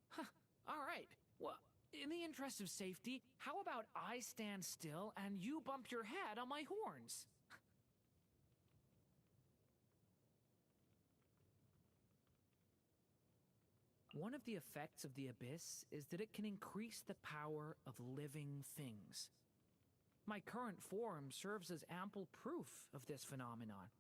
Speaker 6: Huh, all right. Well, in the interest of safety, how about I stand still and you bump your head on my horns? One of the effects of the abyss is that it can increase the power of living things. My current form serves as ample proof of this phenomenon.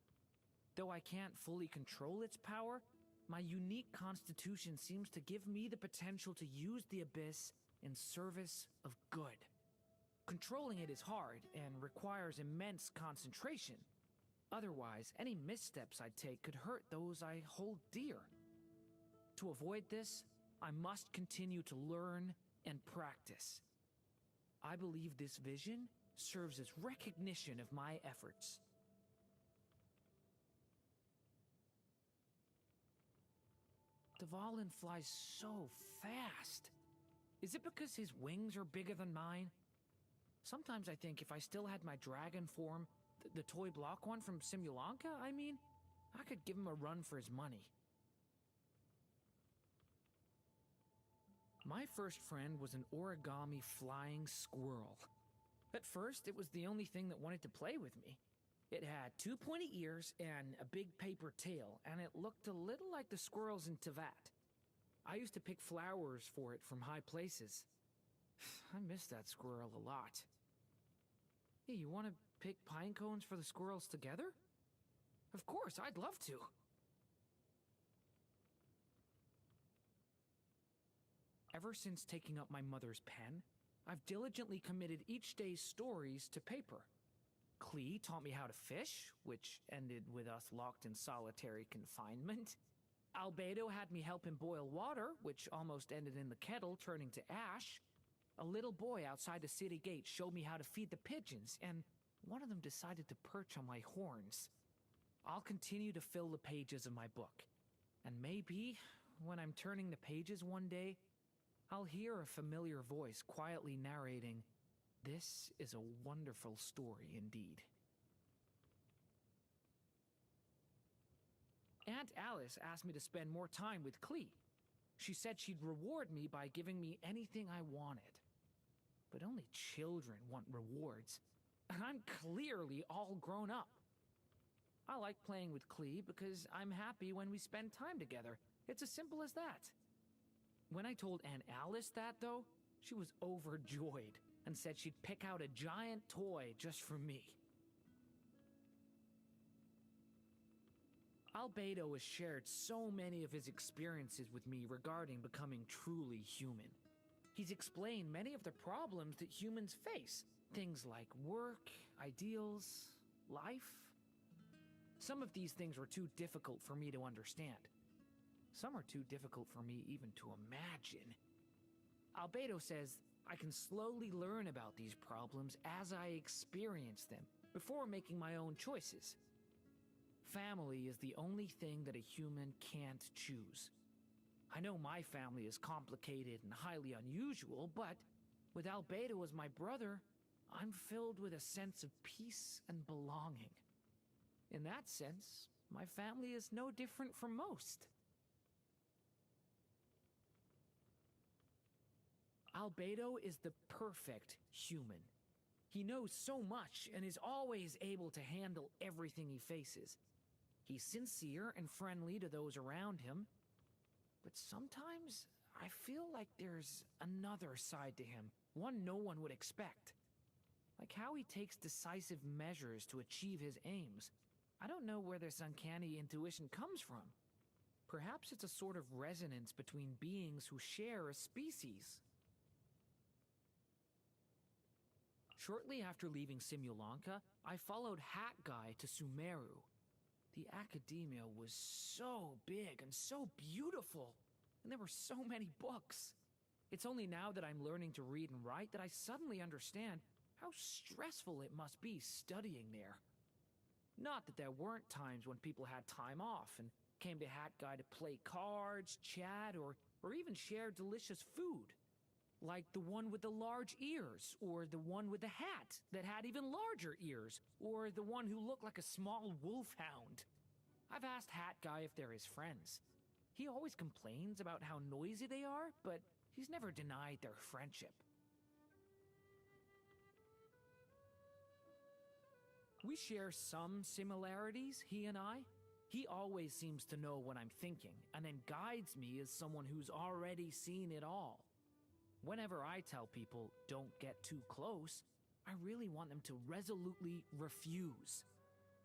Speaker 6: Though I can't fully control its power, my unique constitution seems to give me the potential to use the abyss in service of good. Controlling it is hard and requires immense concentration. Otherwise, any missteps I take could hurt those I hold dear. To avoid this, I must continue to learn and practice. I believe this vision serves as recognition of my efforts. Dvalin flies so fast. Is it because his wings are bigger than mine? Sometimes I think if I still had my dragon form, the toy block one from Simulanka, I mean, I could give him a run for his money. My first friend was an origami flying squirrel. At first, it was the only thing that wanted to play with me. It had 2 pointy ears and a big paper tail, and it looked a little like the squirrels in Tevat. I used to pick flowers for it from high places. I miss that squirrel a lot. Hey, you want to pick pine cones for the squirrels together? Of course, I'd love to. Ever since taking up my mother's pen, I've diligently committed each day's stories to paper. Klee taught me how to fish, which ended with us locked in solitary confinement. Albedo had me help him boil water, which almost ended in the kettle turning to ash. A little boy outside the city gate showed me how to feed the pigeons, and one of them decided to perch on my horns. I'll continue to fill the pages of my book, and maybe, when I'm turning the pages one day, I'll hear a familiar voice quietly narrating, "This is a wonderful story indeed." Aunt Alice asked me to spend more time with Klee. She said she'd reward me by giving me anything I wanted. But only children want rewards, and I'm clearly all grown up. I like playing with Klee because I'm happy when we spend time together. It's as simple as that. When I told Aunt Alice that, though, she was overjoyed, and said she'd pick out a giant toy just for me. Albedo has shared so many of his experiences with me regarding becoming truly human. He's explained many of the problems that humans face, things like work, ideals, life. Some of these things were too difficult for me to understand. Some are too difficult for me even to imagine. Albedo says I can slowly learn about these problems as I experience them, before making my own choices. Family is the only thing that a human can't choose. I know my family is complicated and highly unusual, but with Albedo as my brother, I'm filled with a sense of peace and belonging. In that sense, my family is no different from most. Albedo is the perfect human. He knows so much and is always able to handle everything he faces. He's sincere and friendly to those around him, but sometimes I feel like there's another side to him, one no one would expect. Like how he takes decisive measures to achieve his aims. I don't know where this uncanny intuition comes from. Perhaps it's a sort of resonance between beings who share a species. Shortly after leaving Simulanka, I followed Hat Guy to Sumeru. The academia was so big and so beautiful, and there were so many books. It's only now that I'm learning to read and write that I suddenly understand how stressful it must be studying there. Not that there weren't times when people had time off and came to Hat Guy to play cards, chat, or even share delicious food. Like the one with the large ears, or the one with the hat that had even larger ears, or the one who looked like a small wolfhound. I've asked Hat Guy if they're his friends. He always complains about how noisy they are, but he's never denied their friendship. We share some similarities, he and I. He always seems to know what I'm thinking, and then guides me as someone who's already seen it all. Whenever I tell people, don't get too close, I really want them to resolutely refuse.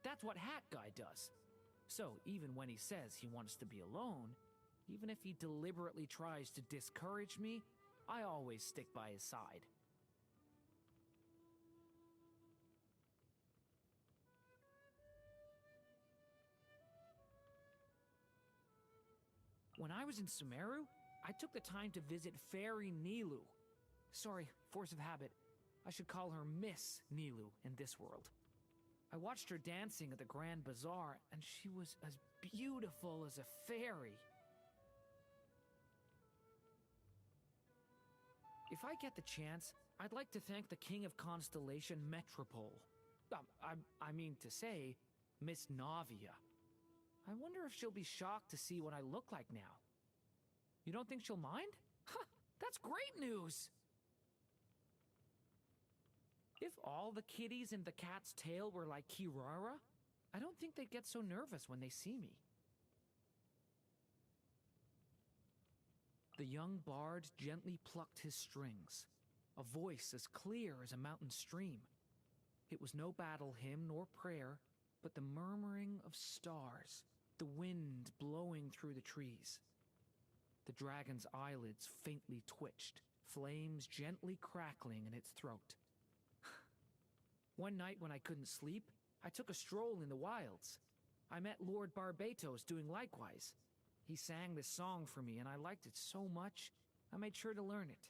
Speaker 6: That's what Hat Guy does. So even when he says he wants to be alone, even if he deliberately tries to discourage me, I always stick by his side. When I was in Sumeru, I took the time to visit Fairy Nilu. Sorry, force of habit. I should call her Miss Nilu in this world. I watched her dancing at the Grand Bazaar, and she was as beautiful as a fairy. If I get the chance, I'd like to thank the King of Constellation Metropole. I mean to say, Miss Navia. I wonder if she'll be shocked to see what I look like now. You don't think she'll mind? Huh, that's great news! If all the kitties in the cat's tail were like Kirara, I don't think they'd get so nervous when they see me. The young bard gently plucked his strings, a voice as clear as a mountain stream. It was no battle hymn nor prayer, but the murmuring of stars, the wind blowing through the trees. The dragon's eyelids faintly twitched, flames gently crackling in its throat. One night when I couldn't sleep, I took a stroll in the wilds. I met Lord Barbatos doing likewise. He sang this song for me, and I liked it so much, I made sure to learn it.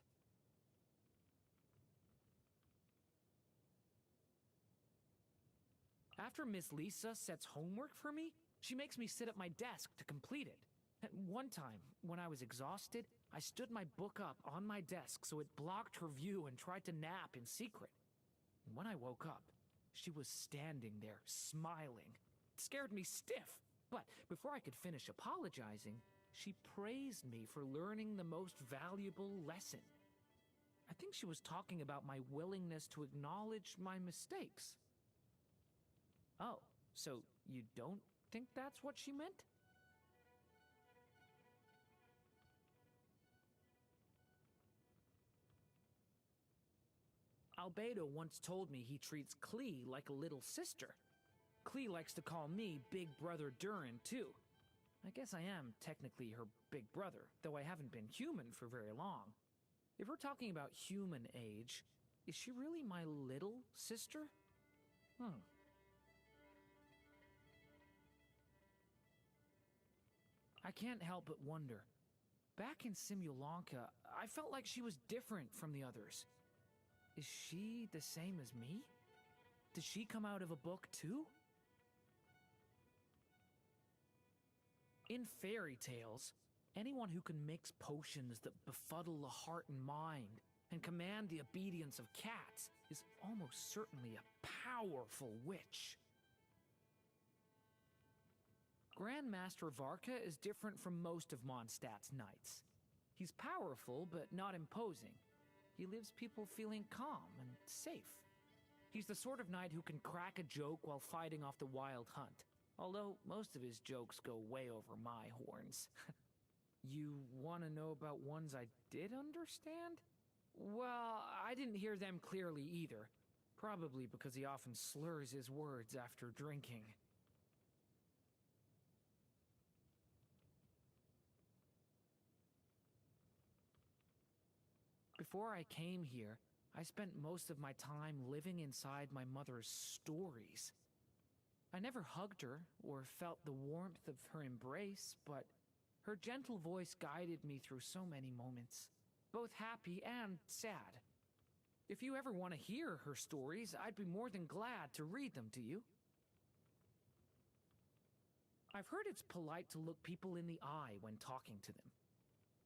Speaker 6: After Miss Lisa sets homework for me, she makes me sit at my desk to complete it. One time, when I was exhausted, I stood my book up on my desk so it blocked her view and tried to nap in secret. And when I woke up, she was standing there, smiling. It scared me stiff, but before I could finish apologizing, she praised me for learning the most valuable lesson. I think she was talking about my willingness to acknowledge my mistakes. Oh, so you don't think that's what she meant? Albedo once told me he treats Klee like a little sister. Klee likes to call me Big Brother Durin, too. I guess I am technically her big brother, though I haven't been human for very long. If we're talking about human age, is she really my little sister? I can't help but wonder. Back in Simulanka, I felt like she was different from the others. Is she the same as me? Did she come out of a book too? In fairy tales, anyone who can mix potions that befuddle the heart and mind and command the obedience of cats is almost certainly a powerful witch. Grandmaster Varka is different from most of Mondstadt's knights. He's powerful, but not imposing. He leaves people feeling calm and safe. He's the sort of knight who can crack a joke while fighting off the wild hunt, although most of his jokes go way over my horns. You want to know about ones I did understand? Well, I didn't hear them clearly either, probably because he often slurs his words after drinking. Before I came here, I spent most of my time living inside my mother's stories. I never hugged her or felt the warmth of her embrace, but her gentle voice guided me through so many moments, both happy and sad. If you ever want to hear her stories, I'd be more than glad to read them to you. I've heard it's polite to look people in the eye when talking to them,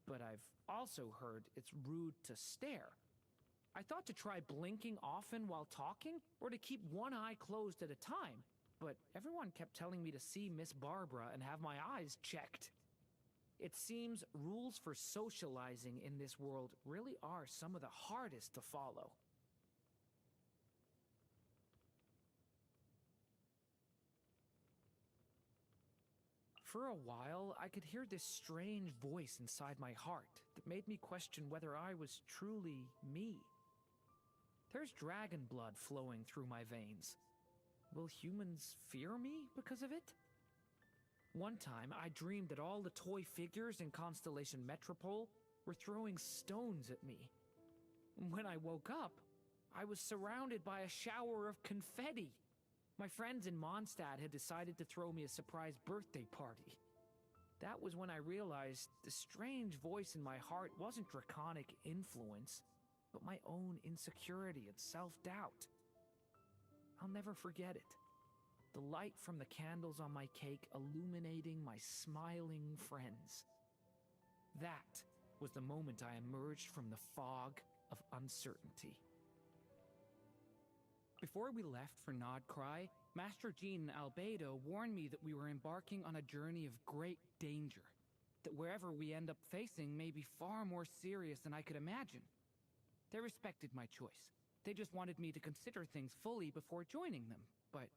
Speaker 6: but I've also heard it's rude to stare. I thought to try blinking often while talking, or to keep one eye closed at a time, but everyone kept telling me to see Miss Barbara and have my eyes checked. It seems rules for socializing in this world really are some of the hardest to follow. For a while, I could hear this strange voice inside my heart that made me question whether I was truly me. There's dragon blood flowing through my veins. Will humans fear me because of it? One time, I dreamed that all the toy figures in Constellation Metropole were throwing stones at me. When I woke up, I was surrounded by a shower of confetti. My friends in Mondstadt had decided to throw me a surprise birthday party. That was when I realized the strange voice in my heart wasn't draconic influence, but my own insecurity and self-doubt. I'll never forget it. The light from the candles on my cake illuminating my smiling friends. That was the moment I emerged from the fog of uncertainty. Before we left for Nodcry, Master Jean and Albedo warned me that we were embarking on a journey of great danger, that wherever we end up facing may be far more serious than I could imagine. They respected my choice. They just wanted me to consider things fully before joining them, but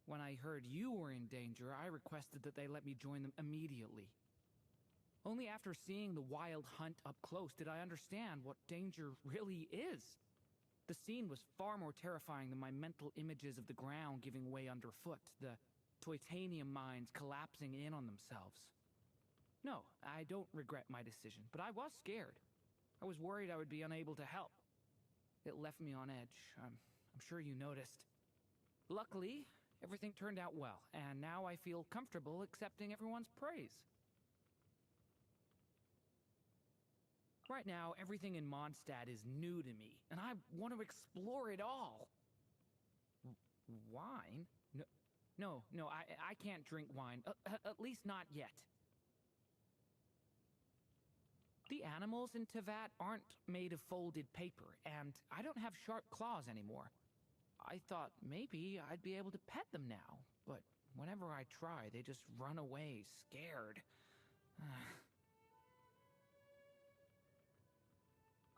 Speaker 6: when I heard you were in danger, I requested that they let me join them immediately. Only after seeing the wild hunt up close did I understand what danger really is. The scene was far more terrifying than my mental images of the ground giving way underfoot, the Titanium mines collapsing in on themselves. No, I don't regret my decision, but I was scared. I was worried I would be unable to help. It left me on edge. I'm sure you noticed. Luckily, everything turned out well, and now I feel comfortable accepting everyone's praise. Right now, everything in Mondstadt is new to me, and I want to explore it all. Wine? No, I can't drink wine. At least not yet. The animals in Tevat aren't made of folded paper, and I don't have sharp claws anymore. I thought maybe I'd be able to pet them now, but whenever I try, they just run away, scared.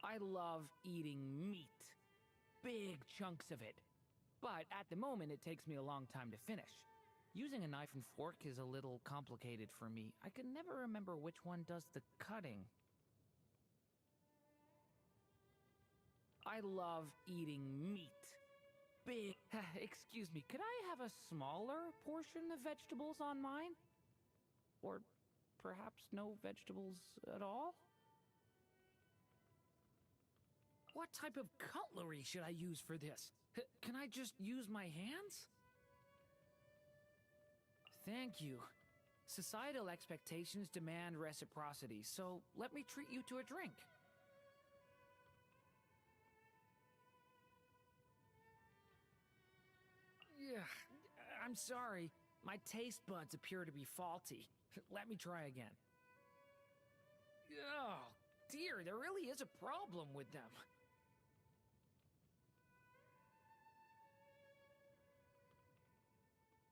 Speaker 6: I love eating meat. Big chunks of it. But at the moment, it takes me a long time to finish. Using a knife and fork is a little complicated for me. I can never remember which one does the cutting. I love eating meat. Big. Excuse me, could I have a smaller portion of vegetables on mine? Or perhaps no vegetables at all? What type of cutlery should I use for this? Can I just use my hands? Thank you. Societal expectations demand reciprocity, so let me treat you to a drink. Yeah, I'm sorry. My taste buds appear to be faulty. Let me try again. Oh, dear, there really is a problem with them.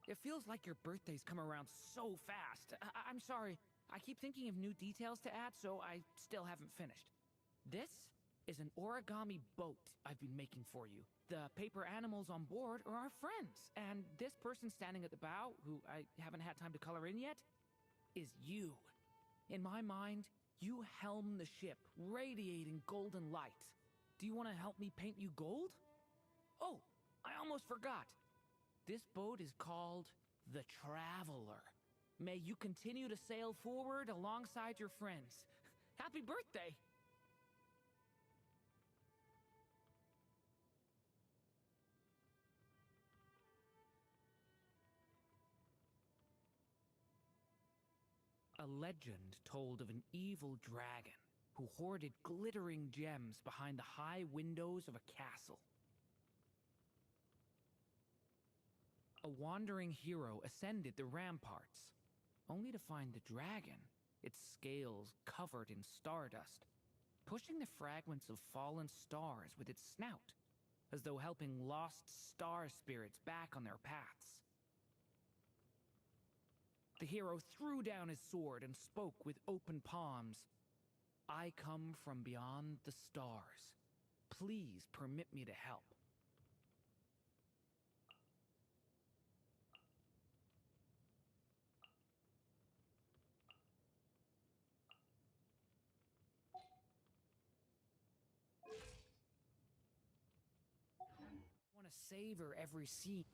Speaker 6: It feels like your birthday's come around so fast. I'm sorry. I keep thinking of new details to add, so I still haven't finished. This is an origami boat I've been making for you. The paper animals on board are our friends, and this person standing at the bow, who I haven't had time to color in yet, is you. In my mind, you helm the ship, radiating golden light. Do you want to help me paint you gold? Oh, I almost forgot. This boat is called the Traveler. May you continue to sail forward alongside your friends. Happy birthday! A legend told of an evil dragon who hoarded glittering gems behind the high windows of a castle. A wandering hero ascended the ramparts, only to find the dragon, its scales covered in stardust, pushing the fragments of fallen stars with its snout, as though helping lost star spirits back on their paths. The hero threw down his sword and spoke with open palms. I come from beyond the stars. Please permit me to help. I want to savor every scene.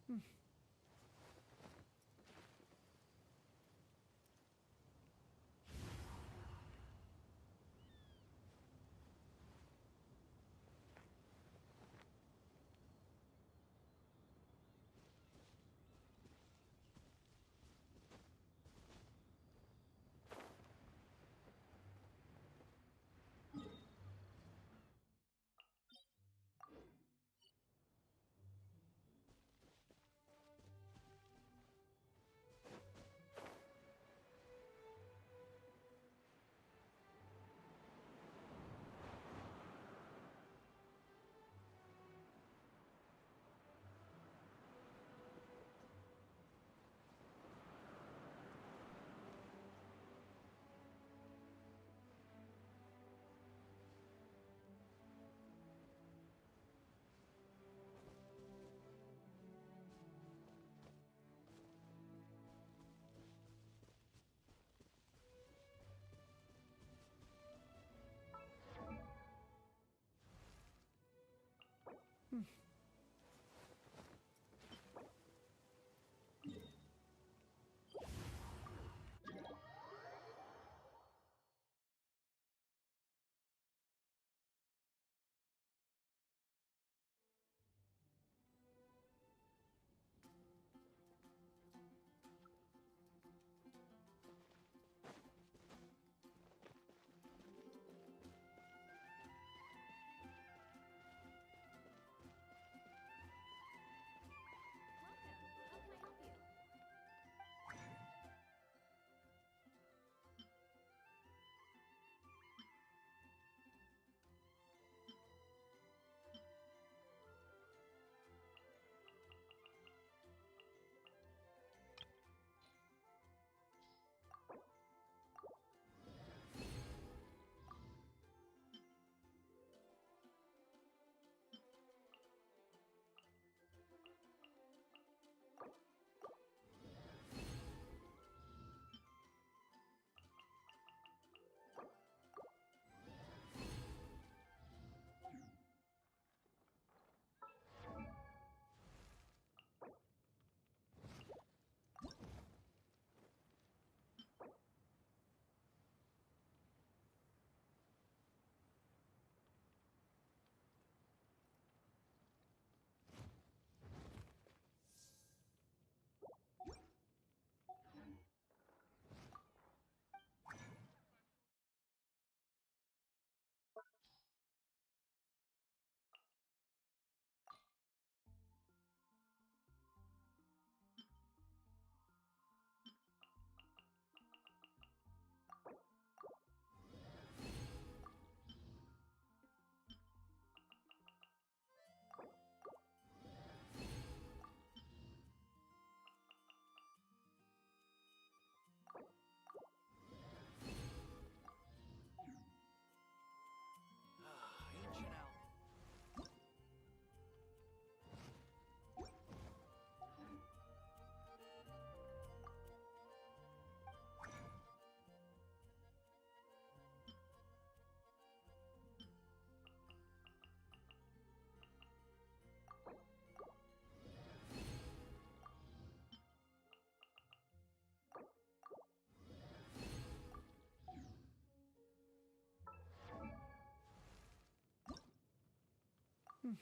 Speaker 6: From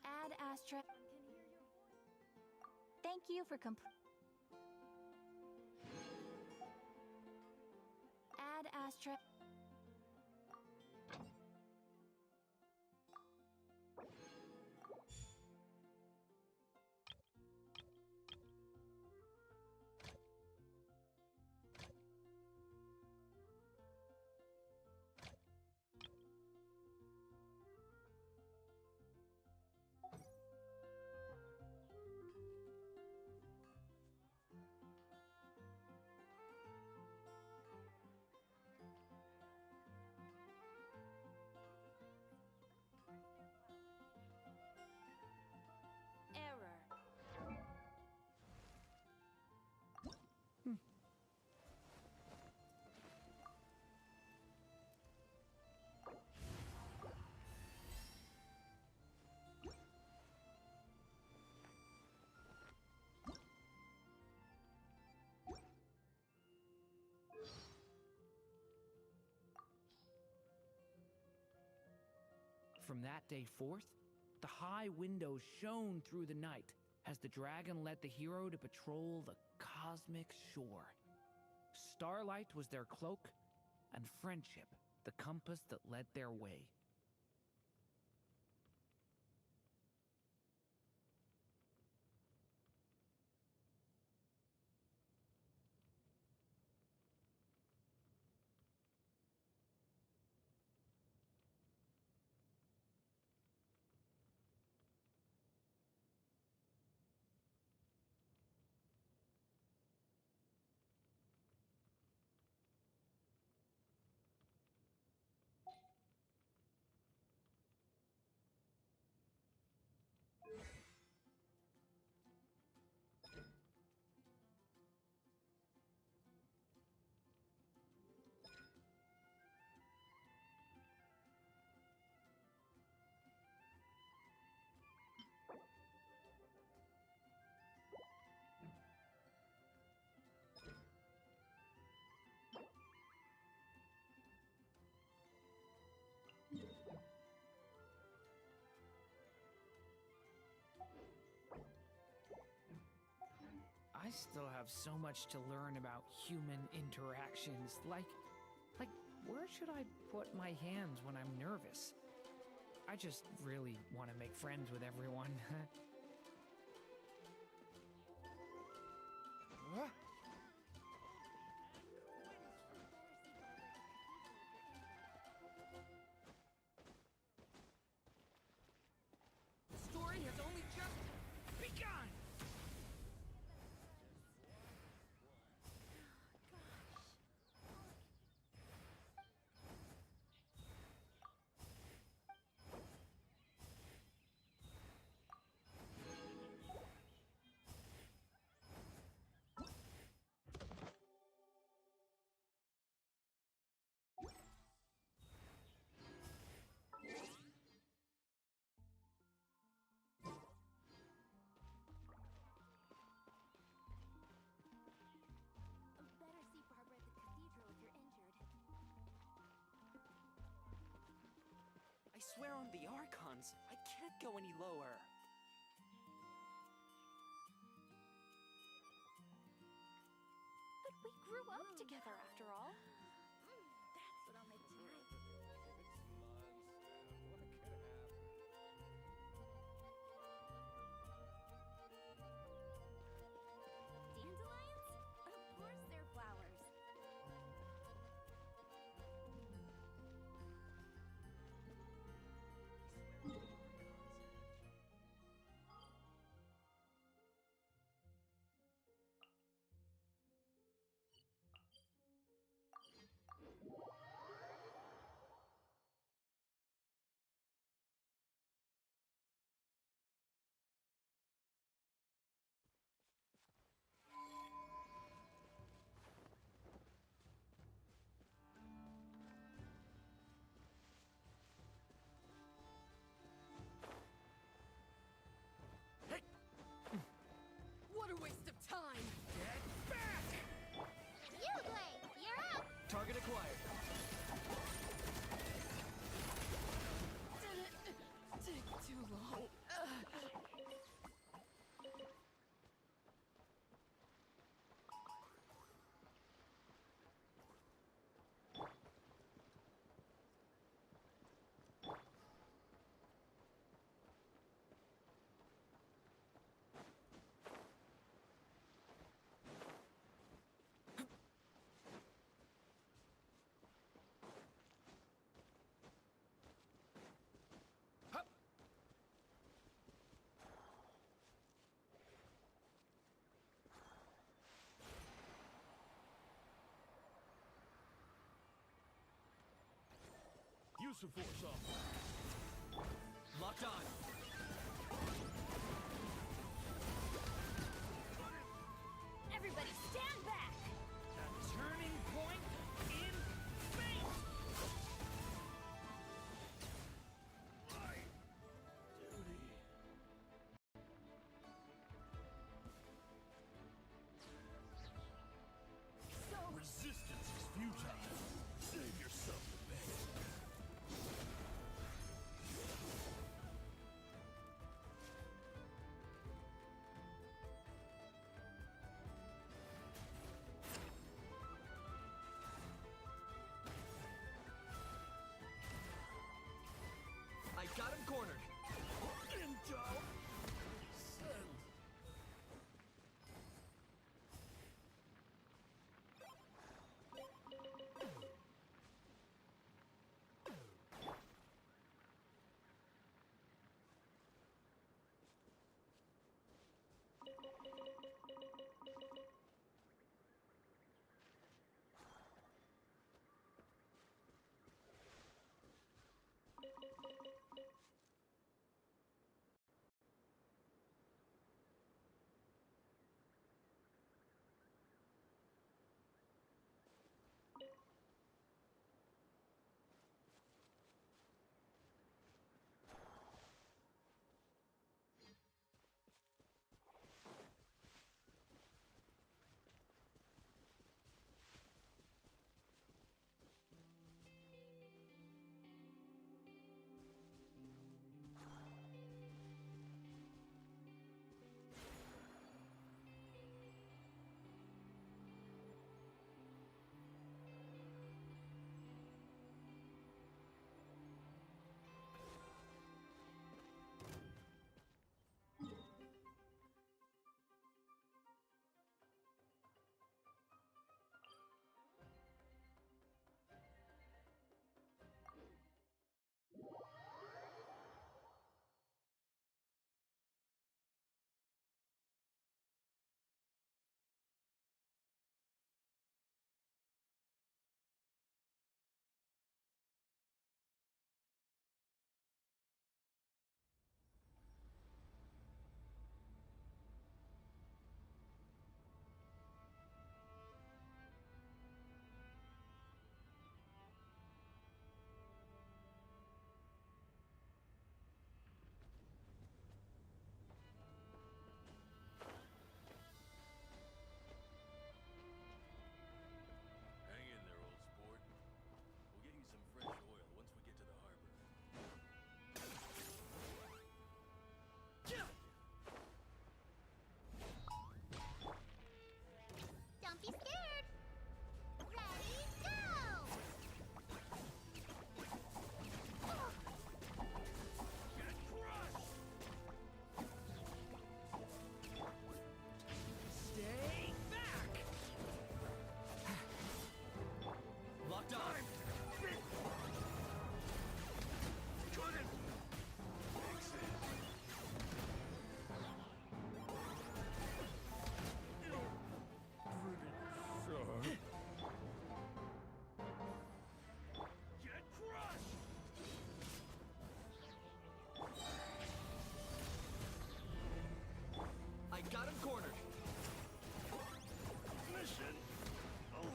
Speaker 11: Ad Astra. Thank you for Ad Astra. Error.
Speaker 6: From that day forth, the high windows shone through the night as the dragon led the hero to patrol the cosmic shore. Starlight was their cloak, and friendship the compass that led their way. I still have so much to learn about human interactions. Like, where should I put my hands when I'm nervous? I just really want to make friends with everyone. Huh? The story has only just begun!
Speaker 3: Better see Barbara at the cathedral if you're injured.
Speaker 12: I swear on the Archons, I can't go any lower.
Speaker 11: But we grew up together after all.
Speaker 3: That's what I'll make tonight. Dandelions? Of course they're flowers.
Speaker 13: Use the force off.
Speaker 12: Locked on.
Speaker 11: Everybody stand back!
Speaker 6: A turning point in fate!
Speaker 13: My duty. Resistance is futile. Save yourself the pain.
Speaker 12: I got him cornered.
Speaker 13: Intel. Send. Hang in there, old sport. We'll get you some fresh oil once we get to the harbor.
Speaker 3: Don't be scared. Ready, go!
Speaker 13: Get crushed!
Speaker 6: Stay back!
Speaker 12: Locked on.
Speaker 13: Couldn't fix it. Pretty sharp. Get crushed!
Speaker 12: I got him cornered.
Speaker 13: Mission over.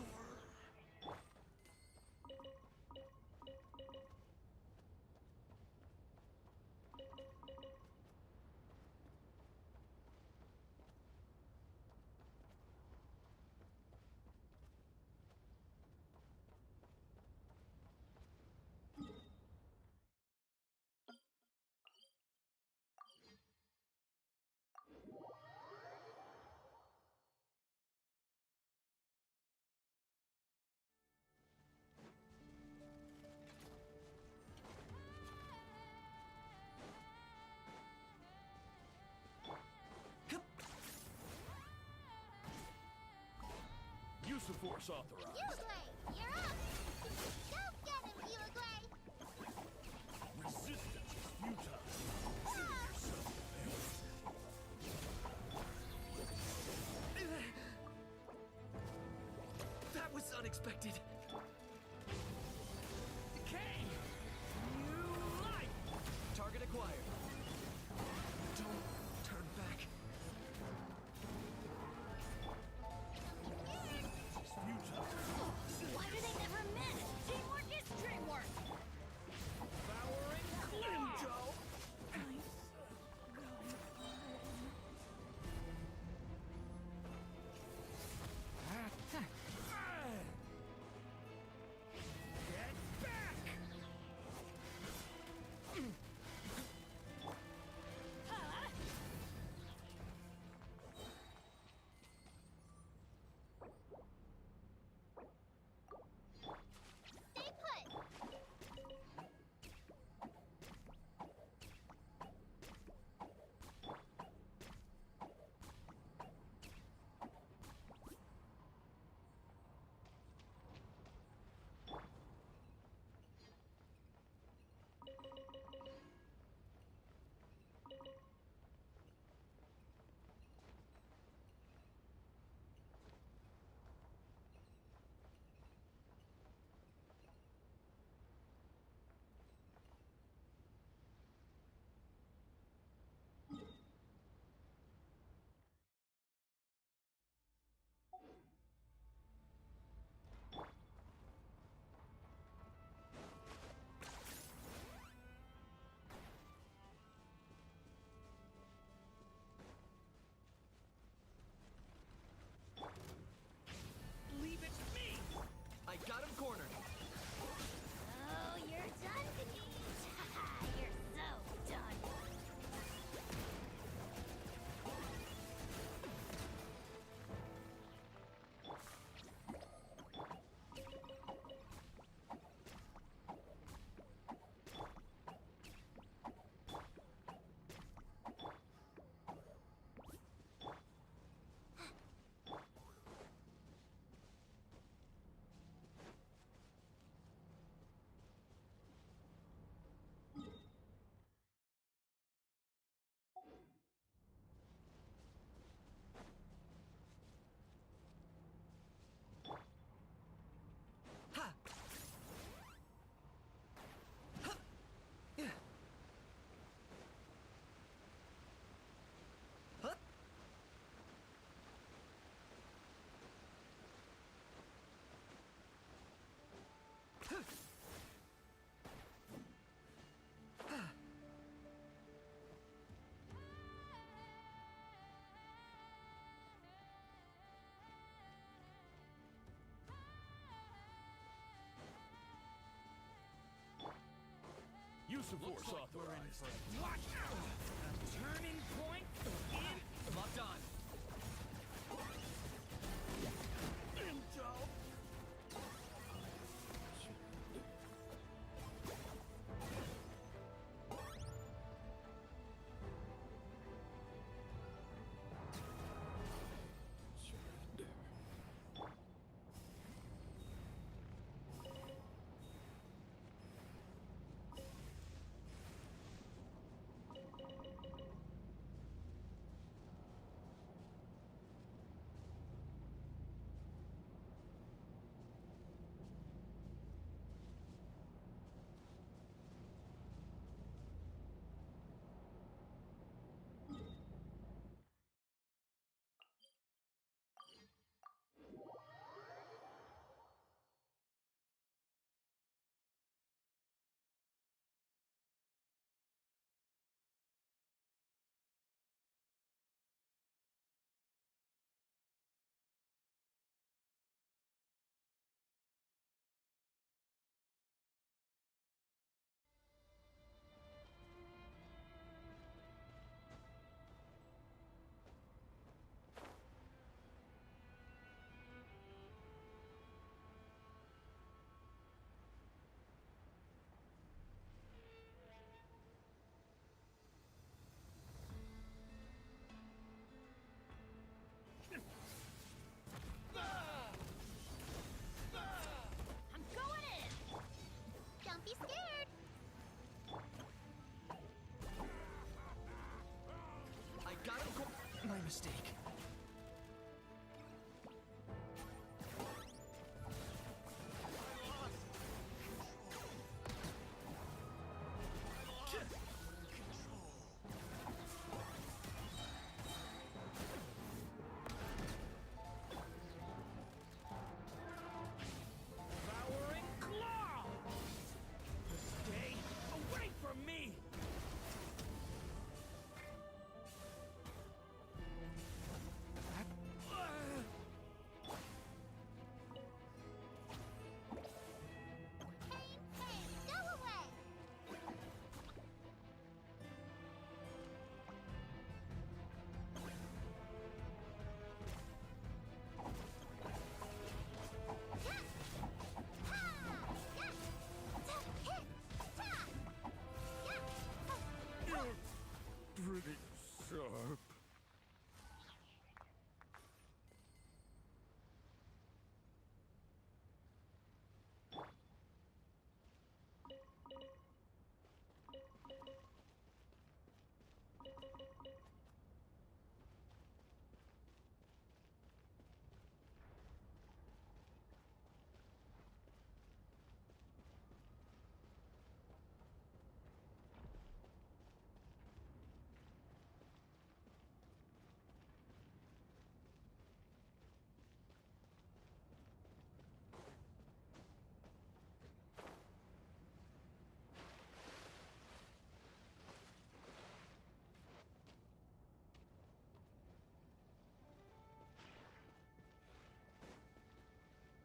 Speaker 13: Use the force authorized.
Speaker 3: Uruguay, you're up! Go get him, Uruguay!
Speaker 13: Resistance is futile. Save yourself the pain.
Speaker 12: That was unexpected.
Speaker 6: Kay!
Speaker 13: Use of force authorized.
Speaker 6: Watch out! A turning point in... Locked on.
Speaker 13: Intel.
Speaker 3: I'm going in! Don't be scared!
Speaker 12: I gotta go. My mistake.
Speaker 6: Powering claw! Stay away from me!
Speaker 3: Pain, pain, go away! Yeah! Ha! Yeah! Ta! Hit! Ta! Yeah!
Speaker 13: Pretty sharp.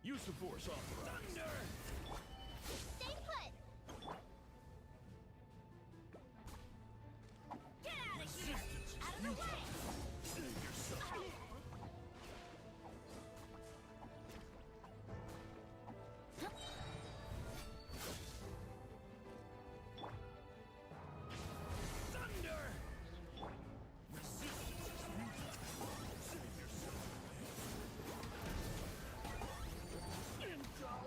Speaker 13: Use of force authorized. Thunder!
Speaker 3: Stay put! Get out of here! Out of the way!
Speaker 13: Save yourself.
Speaker 6: Thunder!
Speaker 13: Resistance is futile. Save yourself. Intel.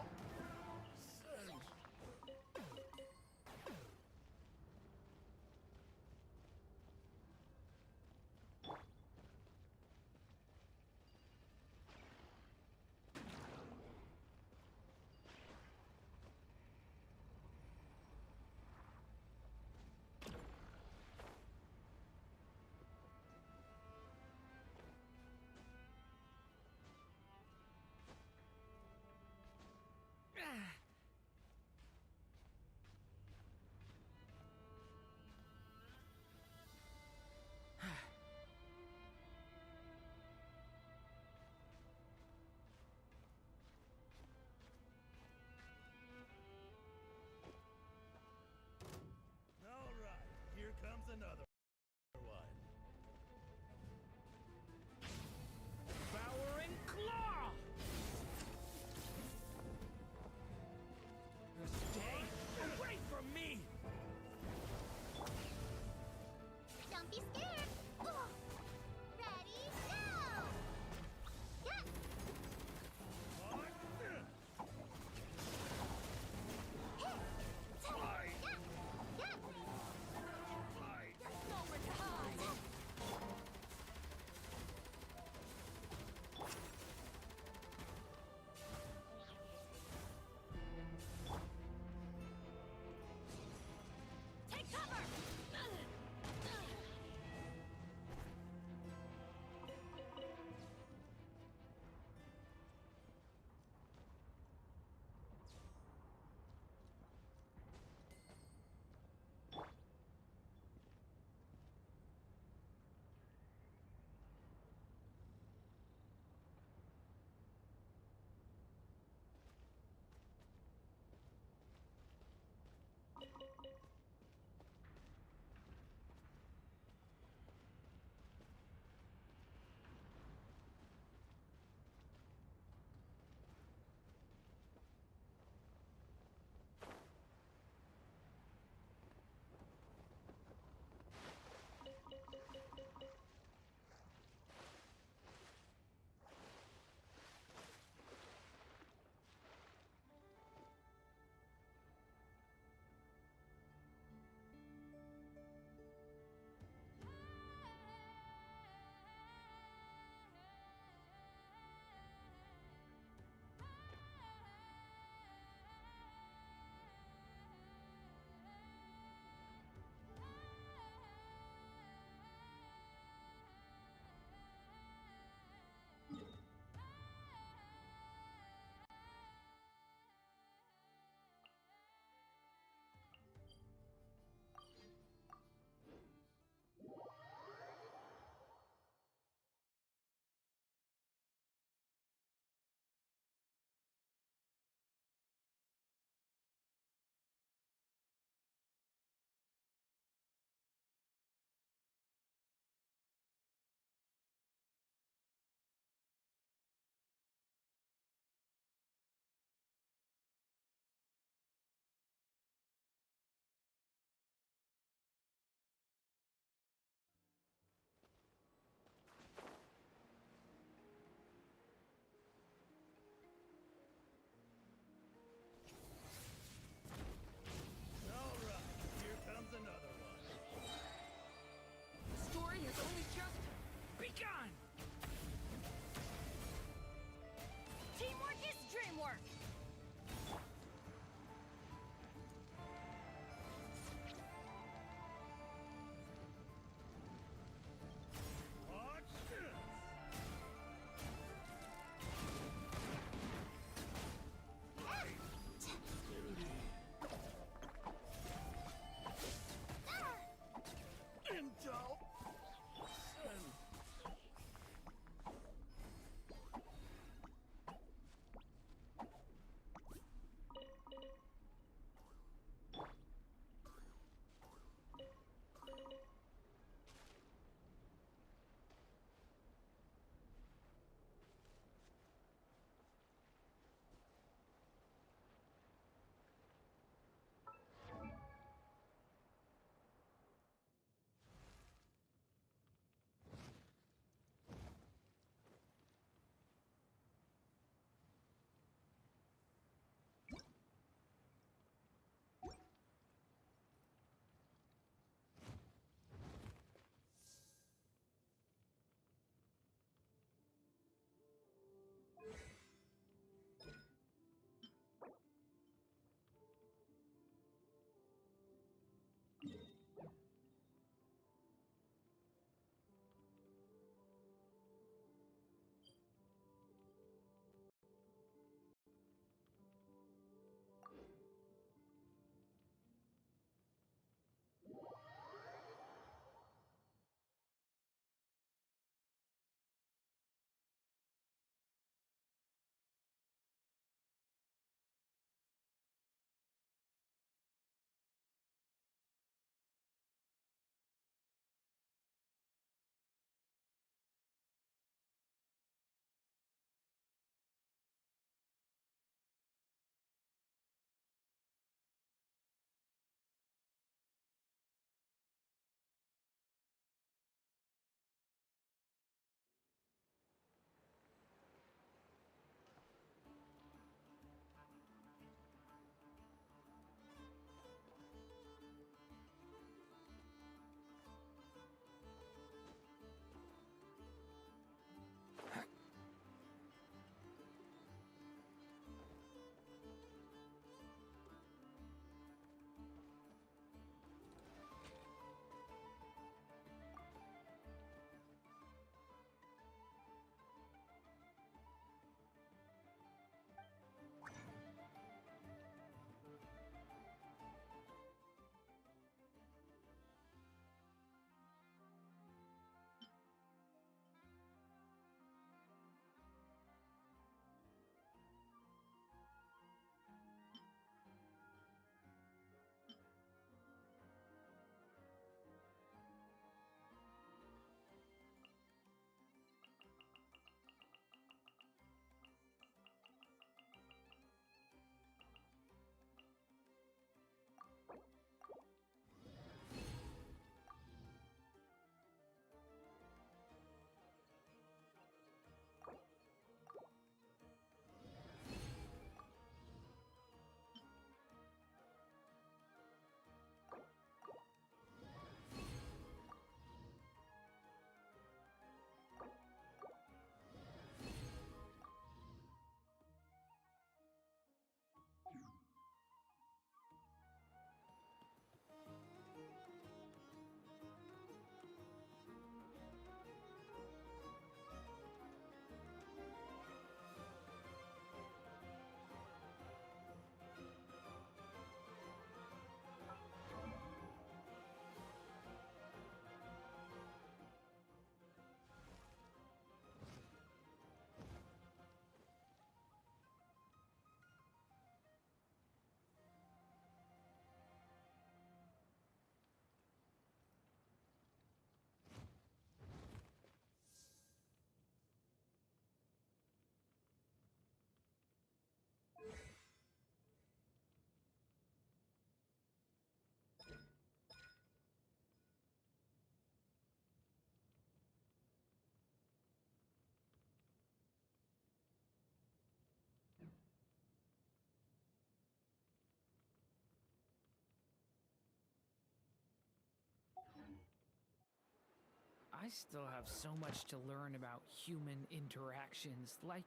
Speaker 6: I still have so much to learn about human interactions, like,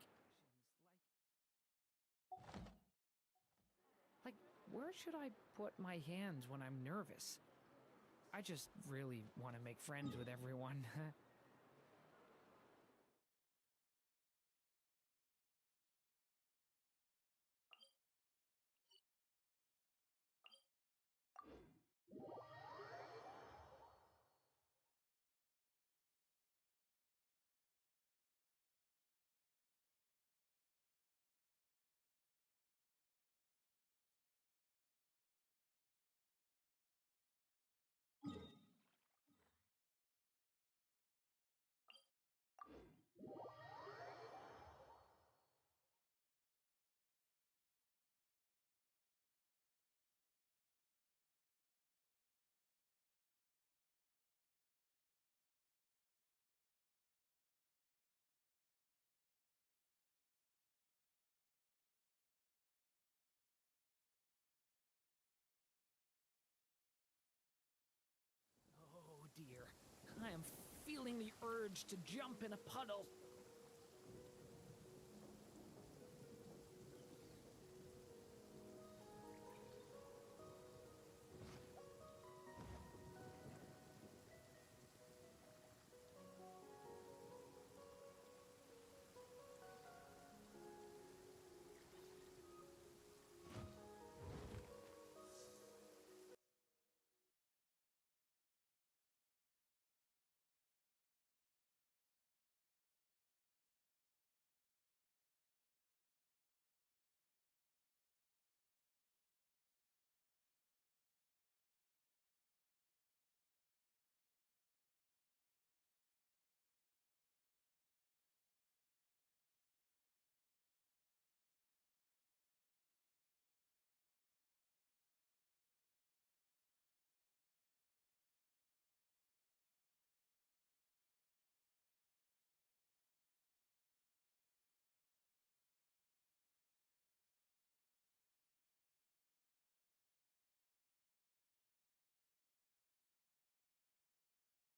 Speaker 6: where should I put my hands when I'm nervous? I just really want to make friends with everyone. Oh dear, I am feeling the urge to jump in a puddle.